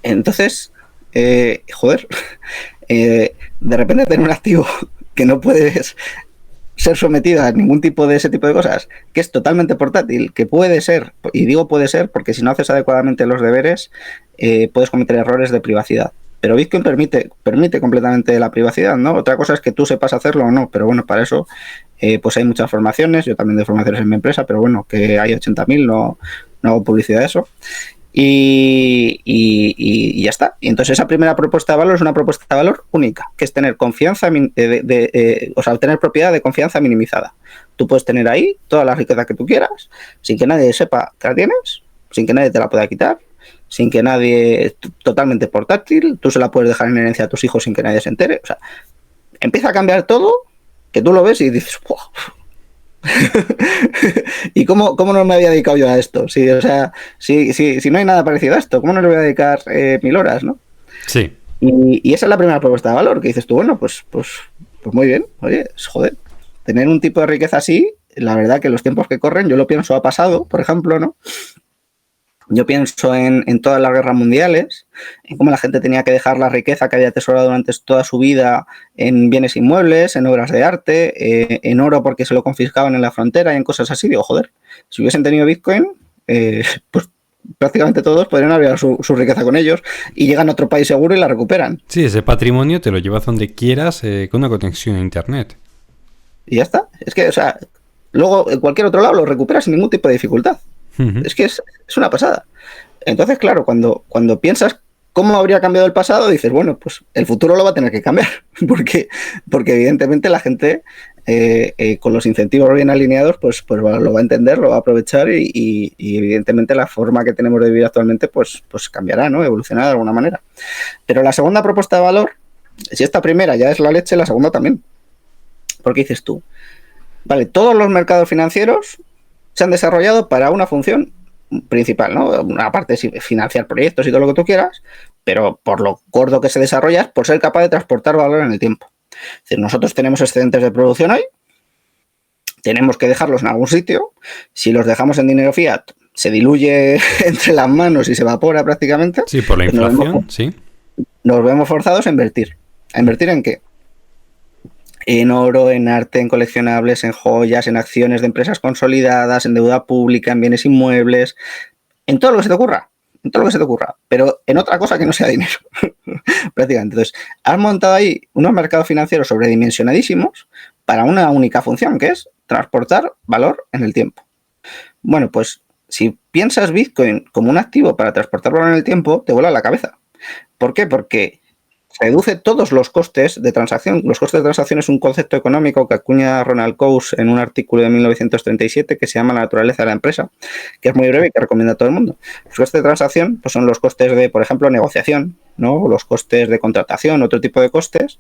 Entonces, de repente tener un activo que no puedes ser sometido a ningún tipo de ese tipo de cosas, que es totalmente portátil, que puede ser, y digo puede ser porque si no haces adecuadamente los deberes, puedes cometer errores de privacidad. Pero Bitcoin permite completamente la privacidad, ¿no? Otra cosa es que tú sepas hacerlo o no, pero bueno, para eso pues hay muchas formaciones, yo también doy formaciones en mi empresa, pero bueno, que hay 80.000, no hago publicidad de eso. Y ya está. Y entonces esa primera propuesta de valor es una propuesta de valor única, que es tener confianza, tener propiedad de confianza minimizada. Tú puedes tener ahí toda la riqueza que tú quieras, sin que nadie sepa que la tienes, sin que nadie te la pueda quitar, sin que nadie, totalmente portátil, tú se la puedes dejar en herencia a tus hijos sin que nadie se entere. O sea, empieza a cambiar todo, que tú lo ves y dices, ¡wow! ¿Y cómo no me había dedicado yo a esto? Si no hay nada parecido a esto, ¿cómo no le voy a dedicar 1000 horas, no? Sí. Y esa es la primera propuesta de valor, que dices tú, bueno, pues muy bien, oye, joder, tener un tipo de riqueza así, la verdad que los tiempos que corren, yo lo pienso a pasado, por ejemplo, ¿no? Yo pienso en todas las guerras mundiales, en cómo la gente tenía que dejar la riqueza que había atesorado durante toda su vida en bienes inmuebles, en obras de arte, en oro porque se lo confiscaban en la frontera y en cosas así. Digo, joder, si hubiesen tenido Bitcoin, pues prácticamente todos podrían haber su riqueza con ellos y llegan a otro país seguro y la recuperan. Sí, ese patrimonio te lo llevas donde quieras con una conexión a internet. Y ya está. Es que, o sea, luego en cualquier otro lado lo recuperas sin ningún tipo de dificultad. Es que es una pasada. Entonces, claro, cuando piensas cómo habría cambiado el pasado, dices, bueno, pues el futuro lo va a tener que cambiar, porque evidentemente la gente con los incentivos bien alineados, pues lo va a entender, lo va a aprovechar y evidentemente la forma que tenemos de vivir actualmente pues cambiará, ¿no? Evolucionará de alguna manera. Pero la segunda propuesta de valor, si esta primera ya es la leche, la segunda también. Porque dices tú, vale, todos los mercados financieros se han desarrollado para una función principal, ¿no? Una parte es financiar proyectos y todo lo que tú quieras, pero por lo gordo que se desarrolla es por ser capaz de transportar valor en el tiempo. Es decir, nosotros tenemos excedentes de producción hoy, tenemos que dejarlos en algún sitio, si los dejamos en dinero fiat, se diluye entre las manos y se evapora prácticamente. Sí, por la inflación, sí. Nos vemos forzados a invertir. ¿A invertir en qué? En oro, en arte, en coleccionables, en joyas, en acciones de empresas consolidadas, en deuda pública, en bienes inmuebles, en todo lo que se te ocurra, pero en otra cosa que no sea dinero, prácticamente. Entonces, has montado ahí unos mercados financieros sobredimensionadísimos para una única función, que es transportar valor en el tiempo. Bueno, pues si piensas Bitcoin como un activo para transportar valor en el tiempo, te vuela la cabeza. ¿Por qué? Porque reduce todos los costes de transacción. Los costes de transacción es un concepto económico que acuña Ronald Coase en un artículo de 1937 que se llama La naturaleza de la empresa, que es muy breve y que recomiendo a todo el mundo. Los costes de transacción pues son los costes de, por ejemplo, negociación, ¿no? Los costes de contratación, otro tipo de costes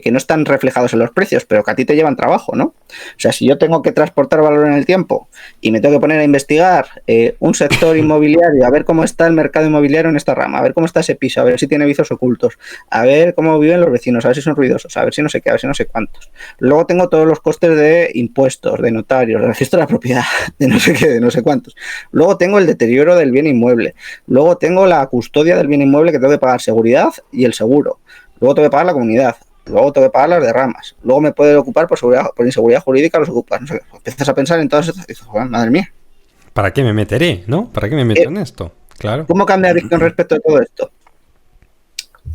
que no están reflejados en los precios, pero que a ti te llevan trabajo, ¿no? O sea, si yo tengo que transportar valor en el tiempo y me tengo que poner a investigar un sector inmobiliario, a ver cómo está el mercado inmobiliario en esta rama, a ver cómo está ese piso, a ver si tiene vicios ocultos, a ver cómo viven los vecinos, a ver si son ruidosos, a ver si no sé qué, a ver si no sé cuántos. Luego tengo todos los costes de impuestos, de notarios, de registro de la propiedad, de no sé qué, de no sé cuántos. Luego tengo el deterioro del bien inmueble. Luego tengo la custodia del bien inmueble que tengo que pagar seguridad y el seguro. Luego tengo que pagar la comunidad. Luego tengo que pagar las derramas. Luego me puede ocupar por inseguridad jurídica los ocupas. No sé, empiezas a pensar en todas estas y dices, madre mía. ¿Para qué me meteré, no? ¿Para qué me meto en esto? Claro. ¿Cómo cambia Bitcoin respecto a todo esto?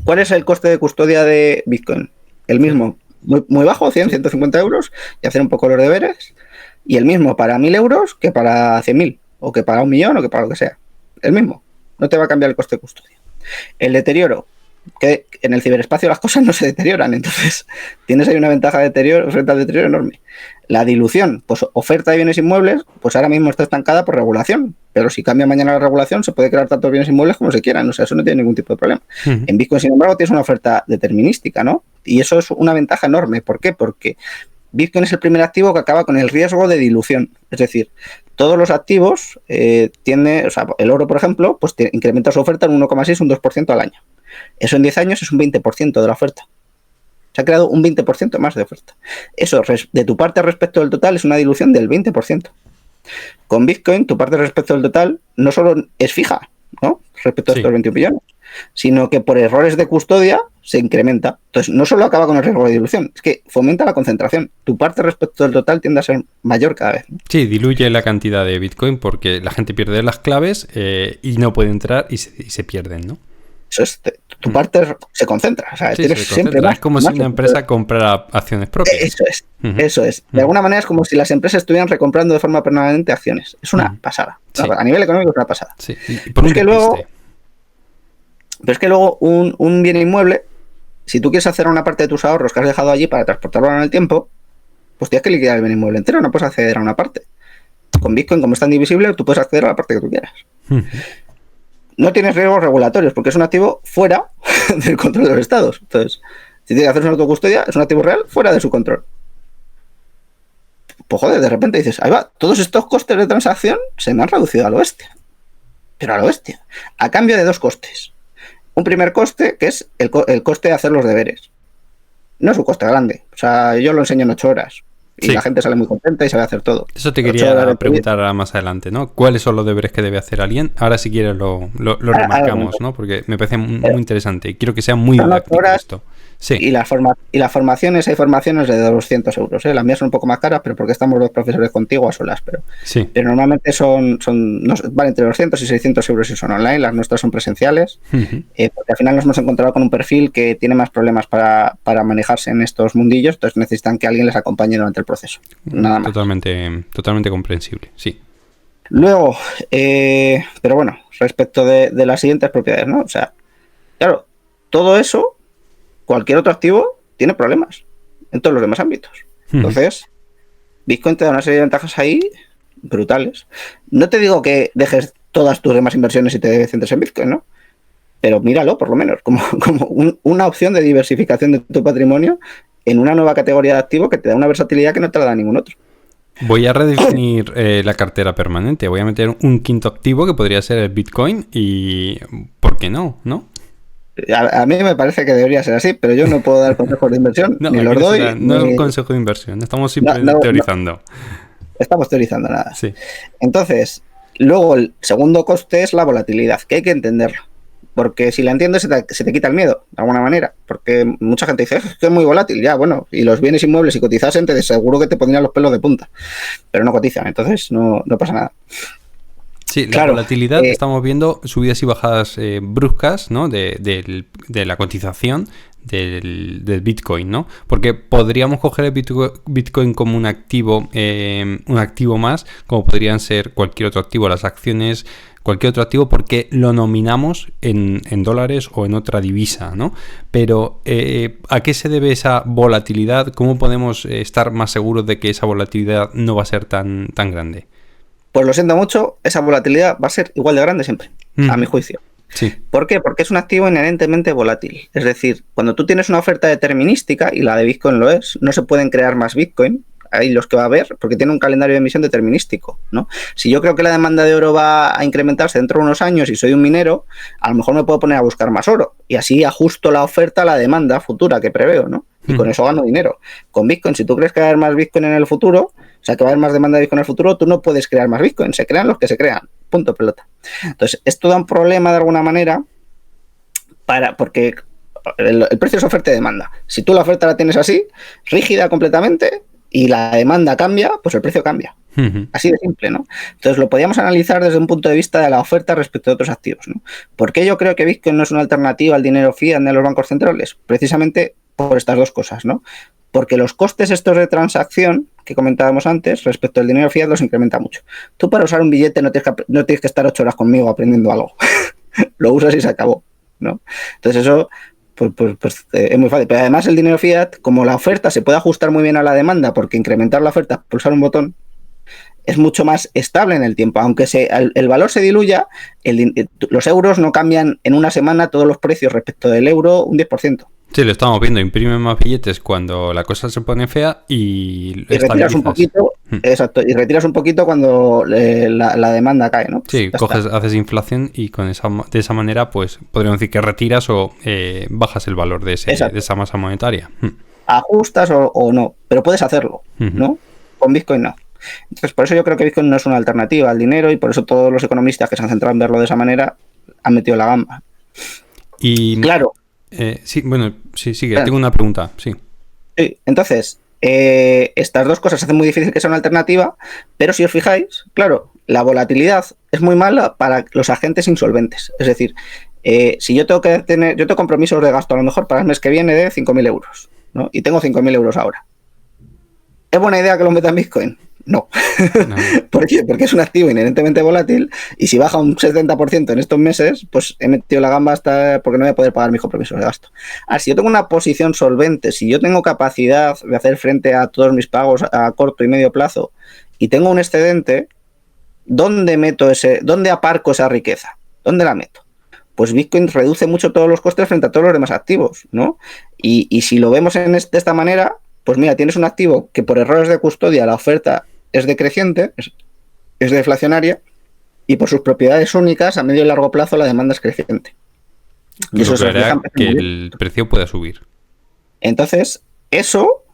¿Cuál es el coste de custodia de Bitcoin? El mismo, muy bajo, 100, 150 euros, y hacer un poco los deberes. Y el mismo para 1.000 euros que para 100.000, o que para 1.000.000, o que para lo que sea. El mismo. No te va a cambiar el coste de custodia. El deterioro, que en el ciberespacio las cosas no se deterioran, entonces tienes ahí una ventaja de deterioro, frente al deterioro enorme. La dilución, pues oferta de bienes inmuebles, pues ahora mismo está estancada por regulación, pero si cambia mañana la regulación se puede crear tantos bienes inmuebles como se quieran, o sea, eso no tiene ningún tipo de problema. En Bitcoin, sin embargo, tienes una oferta determinística, ¿no? Y eso es una ventaja enorme. ¿Por qué? Porque Bitcoin es el primer activo que acaba con el riesgo de dilución, es decir, todos los activos o sea, el oro, por ejemplo, pues incrementa su oferta en 1,6, un 2% al año. Eso en 10 años es un 20% de la oferta. Se ha creado un 20% más de oferta. Eso, de tu parte respecto del total, es una dilución del 20%. Con Bitcoin, tu parte respecto del total no solo es fija, ¿no? Respecto a estos 21 millones, sino que por errores de custodia se incrementa. Entonces, no solo acaba con el riesgo de dilución, es que fomenta la concentración. Tu parte respecto del total tiende a ser mayor cada vez, ¿no? Sí, diluye la cantidad de Bitcoin porque la gente pierde las claves y no puede entrar y se pierden, ¿no? Eso es, tu parte se concentra. O sea, Sí, tienes siempre más. Es como si una empresa comprara acciones propias. Eso es, eso es. De alguna manera es como si las empresas estuvieran recomprando de forma permanente acciones. Es una pasada. Sí. A nivel económico es una pasada. Sí. Pero es que luego un bien inmueble, si tú quieres hacer una parte de tus ahorros que has dejado allí para transportarlo en el tiempo, pues tienes que liquidar el bien inmueble entero, no puedes acceder a una parte. Con Bitcoin, como es tan divisible, tú puedes acceder a la parte que tú quieras. No tienes riesgos regulatorios porque es un activo fuera del control de los estados. Entonces, si tienes que hacer una autocustodia, es un activo real fuera de su control. Pues joder, de repente dices, ahí va, todos estos costes de transacción se me han reducido a lo bestia. Pero a lo bestia. A cambio de dos costes. Un primer coste, que es el coste de hacer los deberes. No es un coste grande. O sea, yo lo enseño en 8 horas. Y la gente sale muy contenta y sabe hacer todo. Eso te quería preguntar más adelante, ¿no? ¿Cuáles son los deberes que debe hacer alguien? Ahora si quieres lo remarcamos, ¿no? Porque me parece muy interesante y quiero que sea muy didáctico esto. Sí. Y las formaciones, hay formaciones de 200 euros. Las mías son un poco más caras, pero porque estamos dos profesores contigo a solas. Pero normalmente van entre 200 y 600 euros si son online. Las nuestras son presenciales. Porque al final nos hemos encontrado con un perfil que tiene más problemas para manejarse en estos mundillos. Entonces necesitan que alguien les acompañe durante el proceso. Nada más. Totalmente comprensible, sí. Luego, pero bueno, respecto de las siguientes propiedades, ¿no? O sea, claro, todo eso, cualquier otro activo tiene problemas en todos los demás ámbitos. Entonces, Bitcoin te da una serie de ventajas ahí brutales. No te digo que dejes todas tus demás inversiones y te centres en Bitcoin, ¿no? Pero míralo, por lo menos, como una opción de diversificación de tu patrimonio en una nueva categoría de activo que te da una versatilidad que no te la da ningún otro. Voy a redefinir la cartera permanente. Voy a meter un quinto activo que podría ser el Bitcoin y... ¿por qué no? ¿No? A mí me parece que debería ser así, pero yo no puedo dar consejos de inversión, ni los doy. No es un consejo de inversión, estamos simplemente teorizando. Estamos teorizando nada. Sí. Entonces, luego el segundo coste es la volatilidad, que hay que entenderlo. Porque si la entiendes se te quita el miedo, de alguna manera. Porque mucha gente dice, es que es muy volátil. Ya, bueno, y los bienes inmuebles si cotizasen, te seguro que te pondrían los pelos de punta. Pero no cotizan, entonces no pasa nada. Sí, la volatilidad, estamos viendo subidas y bajadas bruscas, ¿no? de la cotización del Bitcoin, ¿no? Porque podríamos coger el Bitcoin como un activo más, como podrían ser cualquier otro activo, las acciones, cualquier otro activo, porque lo nominamos en dólares o en otra divisa, ¿no? Pero ¿a qué se debe esa volatilidad? ¿Cómo podemos estar más seguros de que esa volatilidad no va a ser tan grande? Pues lo siento mucho, esa volatilidad va a ser igual de grande siempre, a mi juicio. Sí. ¿Por qué? Porque es un activo inherentemente volátil. Es decir, cuando tú tienes una oferta determinística, y la de Bitcoin lo es, no se pueden crear más Bitcoin, hay los que va a haber, porque tiene un calendario de emisión determinístico, ¿no? Si yo creo que la demanda de oro va a incrementarse dentro de unos años y soy un minero, a lo mejor me puedo poner a buscar más oro, y así ajusto la oferta a la demanda futura que preveo, ¿no? Y con eso gano dinero. Con Bitcoin, si tú crees que va a haber más Bitcoin en el futuro, o sea, que va a haber más demanda de Bitcoin en el futuro, tú no puedes crear más Bitcoin, se crean los que se crean, punto pelota. Entonces, esto da un problema de alguna manera porque el precio es oferta y demanda. Si tú la oferta la tienes así, rígida completamente, y la demanda cambia, pues el precio cambia. Así de simple, ¿no? Entonces lo podíamos analizar desde un punto de vista de la oferta respecto a otros activos, ¿no? ¿Por qué yo creo que Bitcoin no es una alternativa al dinero fiat ni a los bancos centrales? Precisamente por estas dos cosas, ¿no? Porque los costes estos de transacción que comentábamos antes respecto al dinero fiat los incrementa mucho. Tú para usar un billete no tienes que estar 8 horas conmigo aprendiendo algo. Lo usas y se acabó, ¿no? Entonces eso pues es muy fácil. Pero además el dinero fiat, como la oferta se puede ajustar muy bien a la demanda, porque incrementar la oferta, pulsar un botón, es mucho más estable en el tiempo. Aunque el valor se diluya, los euros no cambian en una semana todos los precios respecto del euro un 10%. Sí, lo estamos viendo. Imprimen más billetes cuando la cosa se pone fea y retiras un poquito. Exacto, y retiras un poquito cuando la demanda cae, ¿no? Sí, haces inflación y de esa manera, pues podríamos decir que retiras o bajas el valor de esa masa monetaria. Ajustas o no, pero puedes hacerlo, ¿no? Con Bitcoin no. Entonces, por eso yo creo que Bitcoin no es una alternativa al dinero y por eso todos los economistas que se han centrado en verlo de esa manera han metido la gamba. Y claro. Sí, que tengo una pregunta, sí. Sí, entonces, estas dos cosas hacen muy difícil que sea una alternativa, pero si os fijáis, claro, la volatilidad es muy mala para los agentes insolventes. Es decir, si yo tengo compromisos de gasto a lo mejor para el mes que viene de 5.000 euros, ¿no? Y tengo 5.000 euros ahora. ¿Es buena idea que lo meta en Bitcoin? No. ¿Por qué? Porque es un activo inherentemente volátil y si baja un 70% en estos meses, pues he metido la gamba hasta porque no voy a poder pagar mis compromisos de gasto. Si yo tengo una posición solvente, si yo tengo capacidad de hacer frente a todos mis pagos a corto y medio plazo y tengo un excedente, ¿dónde aparco esa riqueza? ¿Dónde la meto? Pues Bitcoin reduce mucho todos los costes frente a todos los demás activos, ¿no? Y si lo vemos de esta manera, pues mira, tienes un activo que por errores de custodia la oferta es decreciente, es deflacionaria, y por sus propiedades únicas, a medio y largo plazo, la demanda es creciente. Y eso hará que el precio pueda subir. Entonces, eso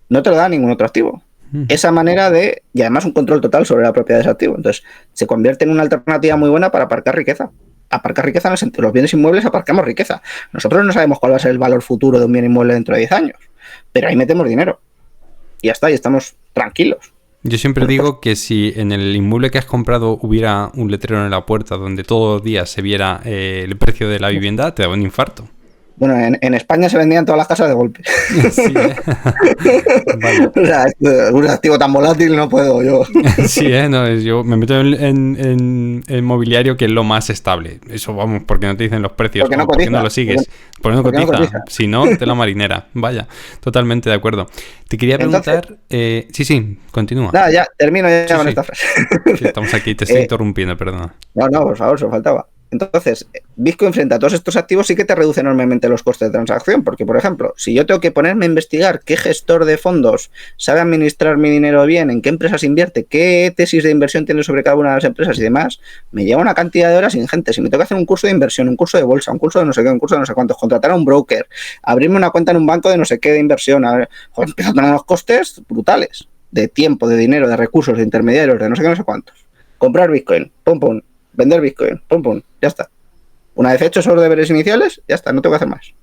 no te lo da ningún otro activo. Esa manera y además un control total sobre la propiedad de ese activo. Entonces, se convierte en una alternativa muy buena para aparcar riqueza. Aparcar riqueza en el sentido, los bienes inmuebles aparcamos riqueza. Nosotros no sabemos cuál va a ser el valor futuro de un bien inmueble dentro de 10 años, pero ahí metemos dinero. Y ya está, y estamos tranquilos. Yo siempre digo que si en el inmueble que has comprado hubiera un letrero en la puerta donde todos los días se viera el precio de la vivienda, te da un infarto. Bueno, en España se vendían todas las casas de golpe. Sí, vale. O sea, un activo tan volátil no puedo yo. Sí, yo me meto en mobiliario, que es lo más estable. Eso vamos, porque no te dicen los precios, porque no lo sigues. Porque no cotiza. Si no, te la marinera. Vaya, totalmente de acuerdo. Te quería preguntar... Sí, continúa. Nada, ya, termino con esta frase. Sí, estamos aquí, te estoy interrumpiendo, perdona. No, por favor, eso faltaba. Entonces, Bitcoin frente a todos estos activos sí que te reduce enormemente los costes de transacción, porque, por ejemplo, si yo tengo que ponerme a investigar qué gestor de fondos sabe administrar mi dinero bien, en qué empresas invierte, qué tesis de inversión tiene sobre cada una de las empresas y demás, me lleva una cantidad de horas ingentes. Si me tengo que hacer un curso de inversión, un curso de bolsa, un curso de no sé qué, un curso de no sé cuántos, contratar a un broker, abrirme una cuenta en un banco de no sé qué de inversión, empiezo a tener unos costes brutales de tiempo, de dinero, de recursos, de intermediarios, de no sé qué, no sé cuántos. Comprar Bitcoin, pum, pum. Vender Bitcoin, pum, pum, ya está. Una vez hecho esos deberes iniciales, ya está, no tengo que hacer más.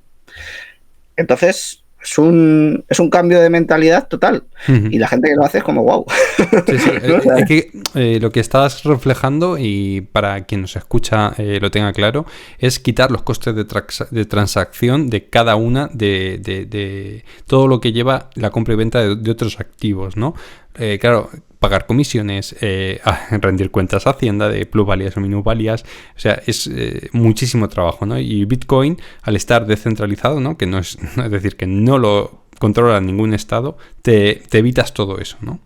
Entonces, es un cambio de mentalidad total. Y la gente que lo hace es como, wow. Sí. Es que lo que estás reflejando, y para quien nos escucha lo tenga claro, es quitar los costes de transacción de cada una de todo lo que lleva la compra y venta de otros activos, ¿no? Claro, pagar comisiones, rendir cuentas a Hacienda de plusvalías o minusvalías, o sea, es muchísimo trabajo, ¿no? Y Bitcoin, al estar descentralizado, ¿no? Que no es decir, que no lo controla ningún estado, te evitas todo eso, ¿no?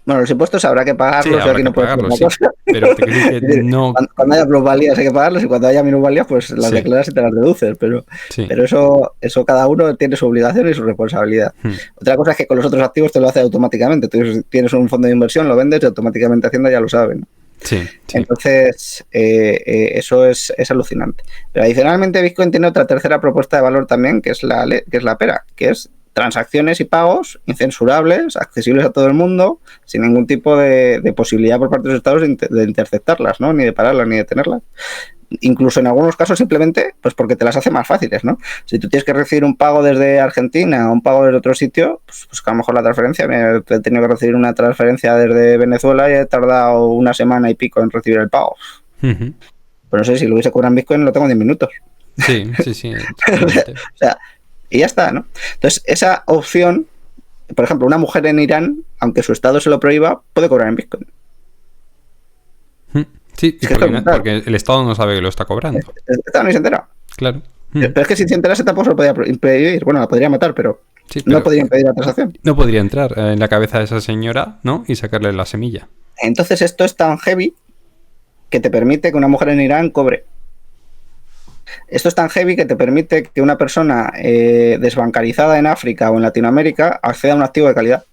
Bueno, los impuestos habrá que pagarlos, sí, habrá que pagarlos, sí. Pero te creo que no... Cuando haya plusvalías hay que pagarlos y cuando haya minusvalías pues las declaras y te las reduces, pero eso cada uno tiene su obligación y su responsabilidad. Otra cosa es que con los otros activos te lo hace automáticamente. Tú tienes un fondo de inversión, lo vendes y automáticamente Hacienda ya lo sabe, ¿no? Sí. Entonces, eso es alucinante. Pero adicionalmente Bitcoin tiene otra tercera propuesta de valor también, que es la pera, que es transacciones y pagos incensurables, accesibles a todo el mundo, sin ningún tipo de posibilidad por parte de los estados de interceptarlas, ¿no? Ni de pararlas, ni de detenerlas. Incluso en algunos casos simplemente pues porque te las hace más fáciles, ¿no? Si tú tienes que recibir un pago desde Argentina o un pago desde otro sitio, pues que a lo mejor la transferencia, me he tenido que recibir una transferencia desde Venezuela y he tardado una semana y pico en recibir el pago. Uh-huh. Pues no sé, si lo hubiese cobrado en Bitcoin lo tengo en 10 minutos. Sí. O sea, y ya está, ¿no? Entonces, esa opción, por ejemplo, una mujer en Irán, aunque su estado se lo prohíba, puede cobrar en Bitcoin. Sí, porque el Estado no sabe que lo está cobrando. El Estado no se entera. Claro. Pero es que si se enterase tampoco se lo podía impedir. Bueno, la podría matar, pero no podría impedir la transacción. No podría entrar en la cabeza de esa señora, ¿no? Y sacarle la semilla. Entonces esto es tan heavy que te permite que una mujer en Irán cobre. Esto es tan heavy que te permite que una persona desbancarizada en África o en Latinoamérica acceda a un activo de calidad.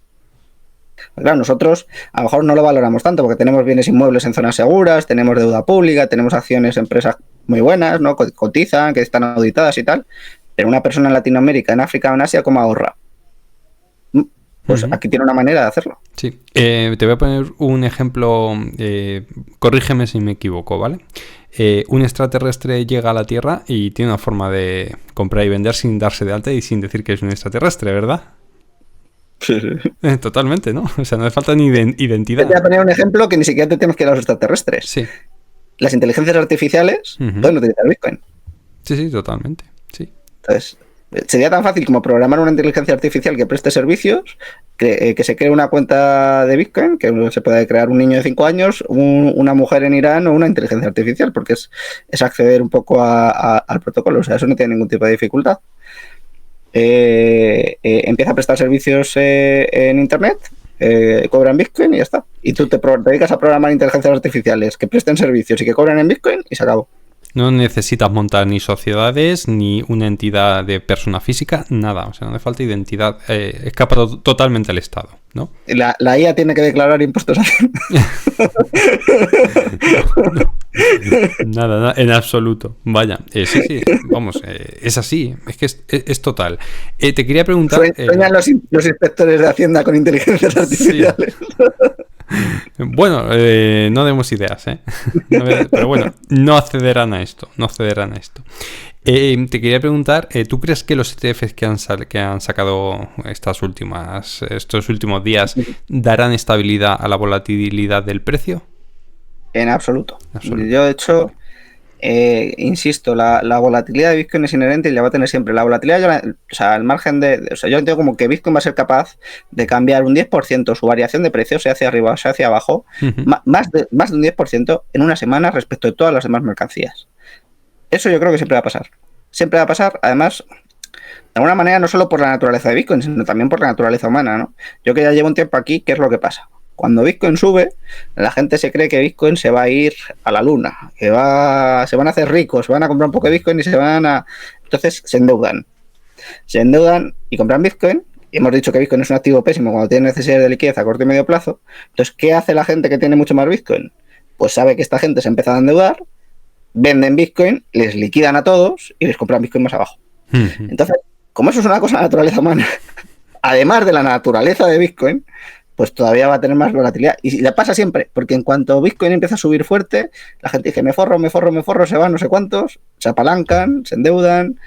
Claro, nosotros a lo mejor no lo valoramos tanto porque tenemos bienes inmuebles en zonas seguras, tenemos deuda pública, tenemos acciones en empresas muy buenas, ¿no? Cotizan, que están auditadas y tal. Pero una persona en Latinoamérica, en África o en Asia, ¿cómo ahorra? Pues aquí tiene una manera de hacerlo. Sí. Te voy a poner un ejemplo, corrígeme si me equivoco, ¿vale? Un extraterrestre llega a la Tierra y tiene una forma de comprar y vender sin darse de alta y sin decir que es un extraterrestre, ¿verdad? Sí. Totalmente, ¿no? O sea, no hace falta ni identidad. Te voy a poner un ejemplo que ni siquiera te tenemos que ir a los extraterrestres. Sí. Las inteligencias artificiales pueden utilizar Bitcoin. Sí, totalmente. Sí. Entonces, sería tan fácil como programar una inteligencia artificial que preste servicios, que se cree una cuenta de Bitcoin, que se puede crear un niño de 5 años, una mujer en Irán o una inteligencia artificial, porque es acceder un poco al protocolo. O sea, eso no tiene ningún tipo de dificultad. Empieza a prestar servicios en Internet, cobran Bitcoin y ya está. Y tú te dedicas a programar inteligencias artificiales que presten servicios y que cobran en Bitcoin y se acabó. No necesitas montar ni sociedades, ni una entidad de persona física, nada. O sea, no hace falta identidad. Escapa totalmente al Estado, ¿no? La IA tiene que declarar impuestos a Nada, en absoluto. Vaya, sí, vamos, es así. Es que es total. Te quería preguntar... Sueñan los inspectores de Hacienda con inteligencias artificiales. Sí. Bueno, no demos ideas, ¿eh? Pero bueno, no accederán a esto. Te quería preguntar, ¿tú crees que los ETFs que han sacado estos últimos días darán estabilidad a la volatilidad del precio? En absoluto. Yo, de hecho, insisto, la volatilidad de Bitcoin es inherente y la va a tener siempre. La volatilidad, o sea, el margen de... O sea, yo entiendo como que Bitcoin va a ser capaz de cambiar un 10% su variación de precio, sea hacia arriba o sea hacia abajo, más de un 10% en una semana respecto de todas las demás mercancías. Eso yo creo que siempre va a pasar. Siempre va a pasar, además, de alguna manera, no solo por la naturaleza de Bitcoin, sino también por la naturaleza humana, ¿no? Yo que ya llevo un tiempo aquí, ¿qué es lo que pasa? Cuando Bitcoin sube, la gente se cree que Bitcoin se va a ir a la luna, que se van a hacer ricos, van a comprar un poco de Bitcoin y entonces se endeudan. Se endeudan y compran Bitcoin. Y hemos dicho que Bitcoin es un activo pésimo cuando tiene necesidades de liquidez a corto y medio plazo. Entonces, ¿qué hace la gente que tiene mucho más Bitcoin? Pues sabe que esta gente se empieza a endeudar, venden Bitcoin, les liquidan a todos y les compran Bitcoin más abajo. Entonces, como eso es una cosa de la naturaleza humana, además de la naturaleza de Bitcoin, pues todavía va a tener más volatilidad. Y le pasa siempre, porque en cuanto Bitcoin empieza a subir fuerte, la gente dice, me forro, se van no sé cuántos, se apalancan, se endeudan,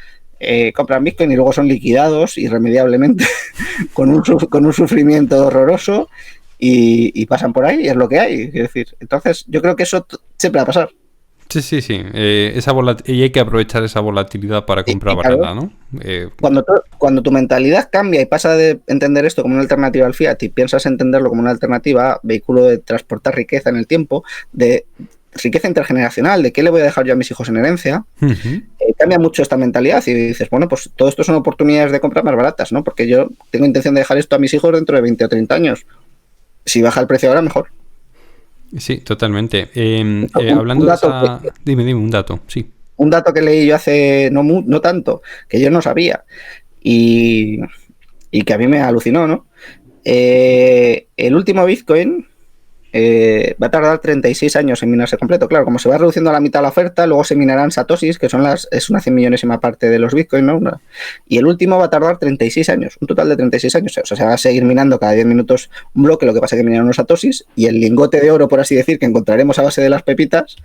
compran Bitcoin y luego son liquidados irremediablemente con un sufrimiento horroroso y pasan por ahí y es lo que hay. Es decir, entonces yo creo que eso siempre va a pasar. Sí. Y hay que aprovechar esa volatilidad para comprar barata, ¿no? Cuando tu mentalidad cambia y pasa de entender esto como una alternativa al fiat y piensas entenderlo como una alternativa, vehículo de transportar riqueza en el tiempo, de riqueza intergeneracional, de qué le voy a dejar yo a mis hijos en herencia, cambia mucho esta mentalidad y dices, bueno, pues todo esto son oportunidades de compra más baratas, ¿no? Porque yo tengo intención de dejar esto a mis hijos dentro de 20 o 30 años. Si baja el precio ahora, mejor. Sí, totalmente. Hablando de esa... Dime un dato, sí. Un dato que leí yo hace no tanto, que yo no sabía y que a mí me alucinó, ¿no? El último Bitcoin va a tardar 36 años en minarse completo. Claro, como se va reduciendo a la mitad la oferta, luego se minarán satoshis, que es una 100 millonésima parte de los bitcoins, ¿no? Y el último va a tardar 36 años, un total de 36 años. O sea, se va a seguir minando cada 10 minutos un bloque, lo que pasa es que minarán unos satoshis, y el lingote de oro, por así decir, que encontraremos a base de las pepitas,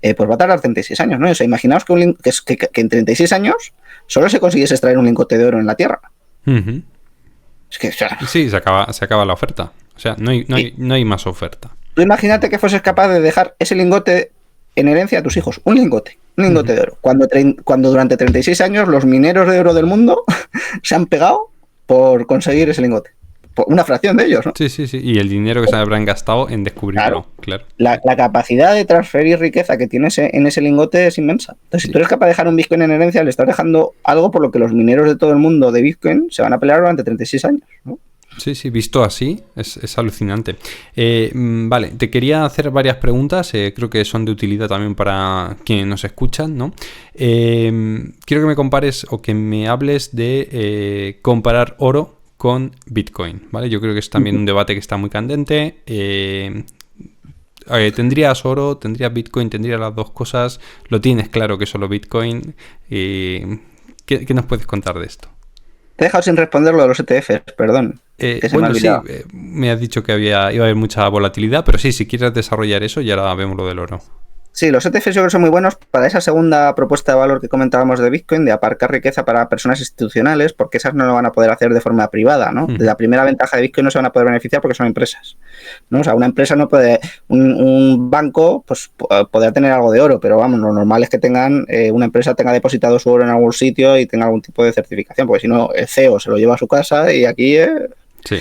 pues va a tardar 36 años, ¿no? O sea, imaginaos que en 36 años solo se consiguiese extraer un lingote de oro en la Tierra. Uh-huh. Es que, o sea, sí, se acaba la oferta. O sea, no hay más oferta. Tú imagínate que fueses capaz de dejar ese lingote en herencia a tus hijos. Un lingote de oro. Cuando durante 36 años los mineros de oro del mundo se han pegado por conseguir ese lingote. Por una fracción de ellos, ¿no? Sí. Y el dinero que se habrán gastado en descubrirlo. Claro. La capacidad de transferir riqueza que tienes en ese lingote es inmensa. Entonces, si tú eres capaz de dejar un Bitcoin en herencia, le estás dejando algo por lo que los mineros de todo el mundo de Bitcoin se van a pelear durante 36 años, ¿no? Sí, visto así es alucinante. Vale, te quería hacer varias preguntas, creo que son de utilidad también para quienes nos escuchan, ¿no? Quiero que me compares o que me hables de comparar oro con Bitcoin, ¿vale? Yo creo que es también un debate que está muy candente. ¿Tendrías oro? ¿Tendrías Bitcoin? ¿Tendrías las dos cosas? ¿Lo tienes claro que es solo Bitcoin? ¿Qué nos puedes contar de esto? Te he dejado sin responder lo de los ETFs, perdón. Bueno, sí, me has dicho que iba a haber mucha volatilidad, pero sí, si quieres desarrollar eso, ya ahora vemos lo del oro. Sí, los ETFs yo creo que son muy buenos para esa segunda propuesta de valor que comentábamos de Bitcoin, de aparcar riqueza para personas institucionales, porque esas no lo van a poder hacer de forma privada, ¿no? Uh-huh. La primera ventaja de Bitcoin no se van a poder beneficiar porque son empresas, ¿no? O sea, una empresa no puede, un banco, pues podrá tener algo de oro, pero vamos, lo normal es que una empresa tenga depositado su oro en algún sitio y tenga algún tipo de certificación, porque si no, el CEO se lo lleva a su casa y aquí... Sí.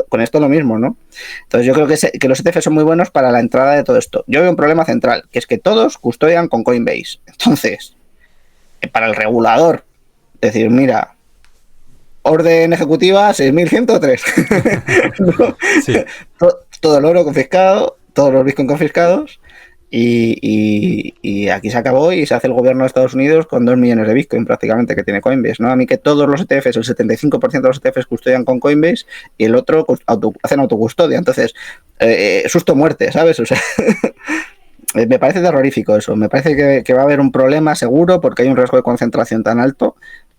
Con esto lo mismo, ¿no? Entonces yo creo que los ETF son muy buenos para la entrada de todo esto. Yo veo un problema central, que es que todos custodian con Coinbase. Entonces, para el regulador, decir, mira, orden ejecutiva 6103. ¿No? Sí. Todo el oro confiscado, todos los bitcoins confiscados, y aquí se acabó y se hace el gobierno de Estados Unidos con 2 millones de Bitcoin prácticamente que tiene Coinbase, ¿no? A mí que todos los ETFs, el 75% de los ETFs custodian con Coinbase y el otro hacen autocustodia. Entonces, susto muerte, ¿sabes? O sea, me parece terrorífico eso. Me parece que va a haber un problema seguro porque hay un riesgo de concentración tan alto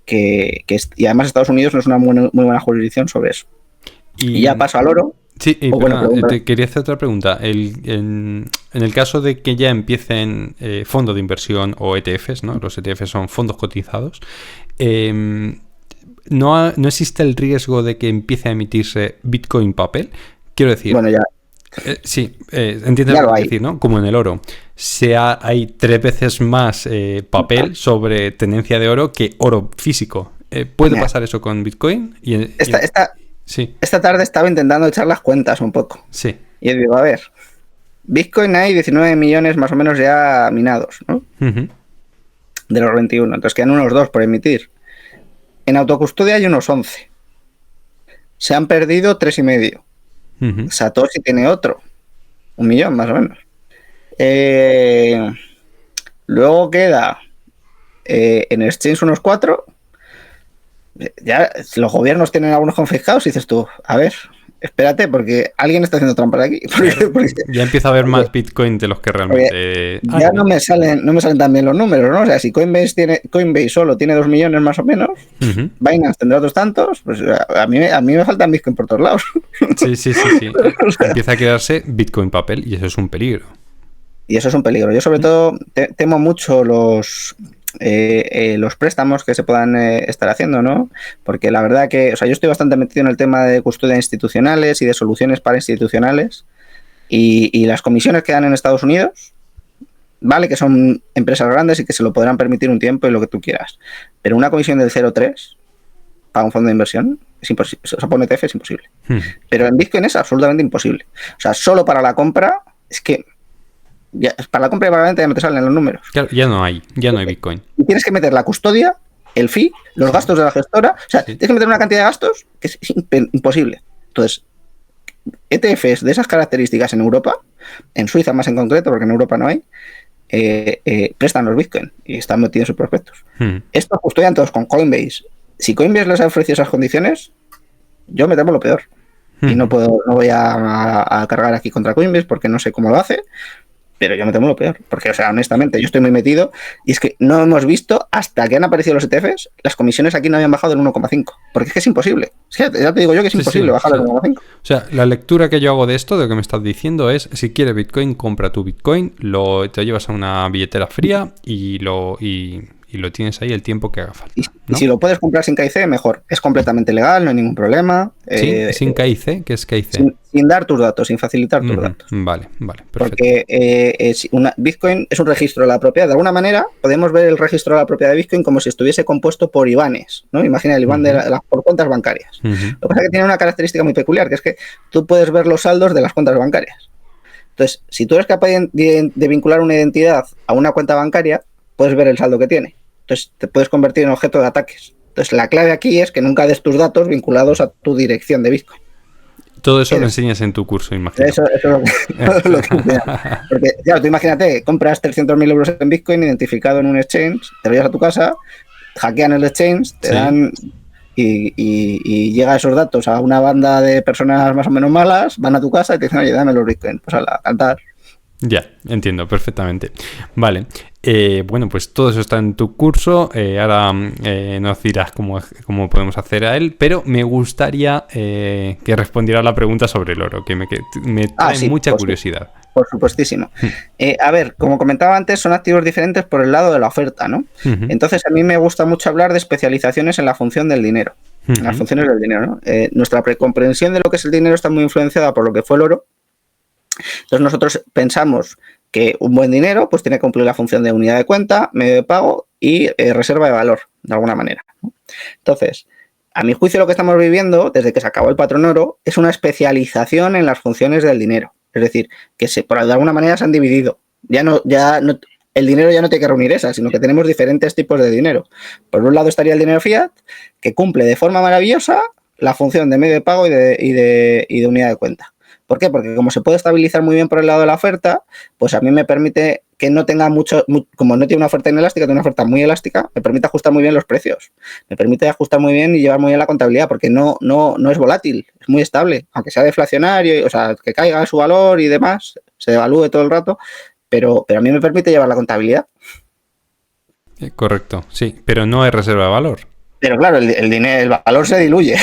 y además Estados Unidos no es una muy buena jurisdicción sobre eso. Y ya paso al oro. Sí, te quería hacer otra pregunta. En el caso de que ya empiecen fondos de inversión o ETFs, ¿no? Los ETFs son fondos cotizados, ¿no existe el riesgo de que empiece a emitirse Bitcoin papel? Quiero decir... Bueno, ya... sí, entiendes lo que quiero decir, ¿no? Como en el oro. Hay 3 veces más papel sobre tenencia de oro que oro físico. ¿Puede pasar eso con Bitcoin? Sí. Esta tarde estaba intentando echar las cuentas un poco. Sí. Y digo, a ver, Bitcoin hay 19 millones más o menos ya minados, ¿no? Uh-huh. De los 21. Entonces quedan unos 2 por emitir. En autocustodia hay unos 11. Se han perdido 3,5. Uh-huh. Satoshi tiene otro. 1 millón más o menos. Luego queda en exchange unos 4. Ya los gobiernos tienen algunos confiscados y dices tú, a ver, espérate porque alguien está haciendo trampas aquí. Porque ya empieza a haber más Bitcoin de los que realmente... ya no me salen tan bien los números, ¿no? O sea, si Coinbase solo tiene 2 millones más o menos, uh-huh. Binance tendrá otros tantos, pues a mí me faltan Bitcoin por todos lados. Sí. O sea, empieza a quedarse Bitcoin papel y eso es un peligro. Yo sobre todo temo mucho los préstamos que se puedan estar haciendo, ¿no? Porque la verdad que, o sea, yo estoy bastante metido en el tema de custodia institucionales y de soluciones para institucionales y las comisiones que dan en Estados Unidos, vale que son empresas grandes y que se lo podrán permitir un tiempo y lo que tú quieras, pero una comisión del 0,3 para un fondo de inversión es imposible, o sea, por ETF es imposible. Pero en Bitcoin es absolutamente imposible. O sea, solo para la compra es que para la compra y para la venta ya no te salen los números. Claro, ya no hay Bitcoin. Y tienes que meter la custodia, el fee, los gastos de la gestora. O sea, tienes que meter una cantidad de gastos que es imposible. Entonces, ETFs de esas características en Europa, en Suiza más en concreto, porque en Europa no hay, prestan los Bitcoin y están metidos en sus prospectos. Estos custodian todos con Coinbase. Si Coinbase les ha ofrecido esas condiciones, yo me temo lo peor. y no voy a cargar aquí contra Coinbase porque no sé cómo lo hace. Pero yo me temo lo peor, porque, o sea, honestamente, yo estoy muy metido y es que no hemos visto, hasta que han aparecido los ETFs, las comisiones aquí no habían bajado del 1,5, porque es que es imposible. Es que ya te digo yo que es imposible bajar del 1,5. O sea, la lectura que yo hago de esto, de lo que me estás diciendo, es, si quieres Bitcoin, compra tu Bitcoin, te llevas a una billetera fría y lo tienes ahí el tiempo que haga falta, ¿no? Y si lo puedes comprar sin KIC, mejor. Es completamente legal, no hay ningún problema. ¿Sin KIC? ¿Qué es KIC? Sin dar tus datos, sin facilitar tus datos. Vale, perfecto. Porque Bitcoin es un registro de la propiedad. De alguna manera, podemos ver el registro de la propiedad de Bitcoin como si estuviese compuesto por IBANes, ¿no? Imagina el IBAN por cuentas bancarias. Lo que pasa es que tiene una característica muy peculiar, que es que tú puedes ver los saldos de las cuentas bancarias. Entonces, si tú eres capaz de vincular una identidad a una cuenta bancaria, puedes ver el saldo que tiene. Entonces, te puedes convertir en objeto de ataques. Entonces, la clave aquí es que nunca des tus datos vinculados a tu dirección de Bitcoin. Todo eso lo enseñas en tu curso, imagino. Eso es lo que enseñas. Porque, claro, tú imagínate, compras 300.000 euros en Bitcoin identificado en un exchange, te lo llevas a tu casa, hackean el exchange, te dan y llega esos datos a una banda de personas más o menos malas, van a tu casa y te dicen, oye, dame los Bitcoin, pues a cantar. Ya, entiendo perfectamente. Vale, bueno, pues todo eso está en tu curso. Ahora nos dirás cómo podemos hacer a él, pero me gustaría que respondiera a la pregunta sobre el oro, que me trae mucha curiosidad. Por supuestísimo. A ver, como comentaba antes, son activos diferentes por el lado de la oferta, ¿no? Entonces, a mí me gusta mucho hablar de especializaciones en la función del dinero, en las funciones del dinero, ¿no? Nuestra precomprensión de lo que es el dinero está muy influenciada por lo que fue el oro. Entonces nosotros pensamos que un buen dinero pues tiene que cumplir la función de unidad de cuenta, medio de pago y reserva de valor, de alguna manera, ¿no? Entonces, a mi juicio lo que estamos viviendo desde que se acabó el patrón oro es una especialización en las funciones del dinero. Es decir, que de alguna manera se han dividido. El dinero ya no tiene que reunir esas, sino que tenemos diferentes tipos de dinero. Por un lado estaría el dinero fiat, que cumple de forma maravillosa la función de medio de pago y de unidad de cuenta. ¿Por qué? Porque como se puede estabilizar muy bien por el lado de la oferta, pues a mí me permite que no tenga como no tiene una oferta inelástica, tiene una oferta muy elástica, me permite ajustar muy bien los precios, me permite ajustar muy bien y llevar muy bien la contabilidad, porque no es volátil, es muy estable, aunque sea deflacionario, o sea, que caiga su valor y demás, se devalúe todo el rato, pero a mí me permite llevar la contabilidad. Correcto, sí, pero no hay reserva de valor. Pero claro, el valor se diluye.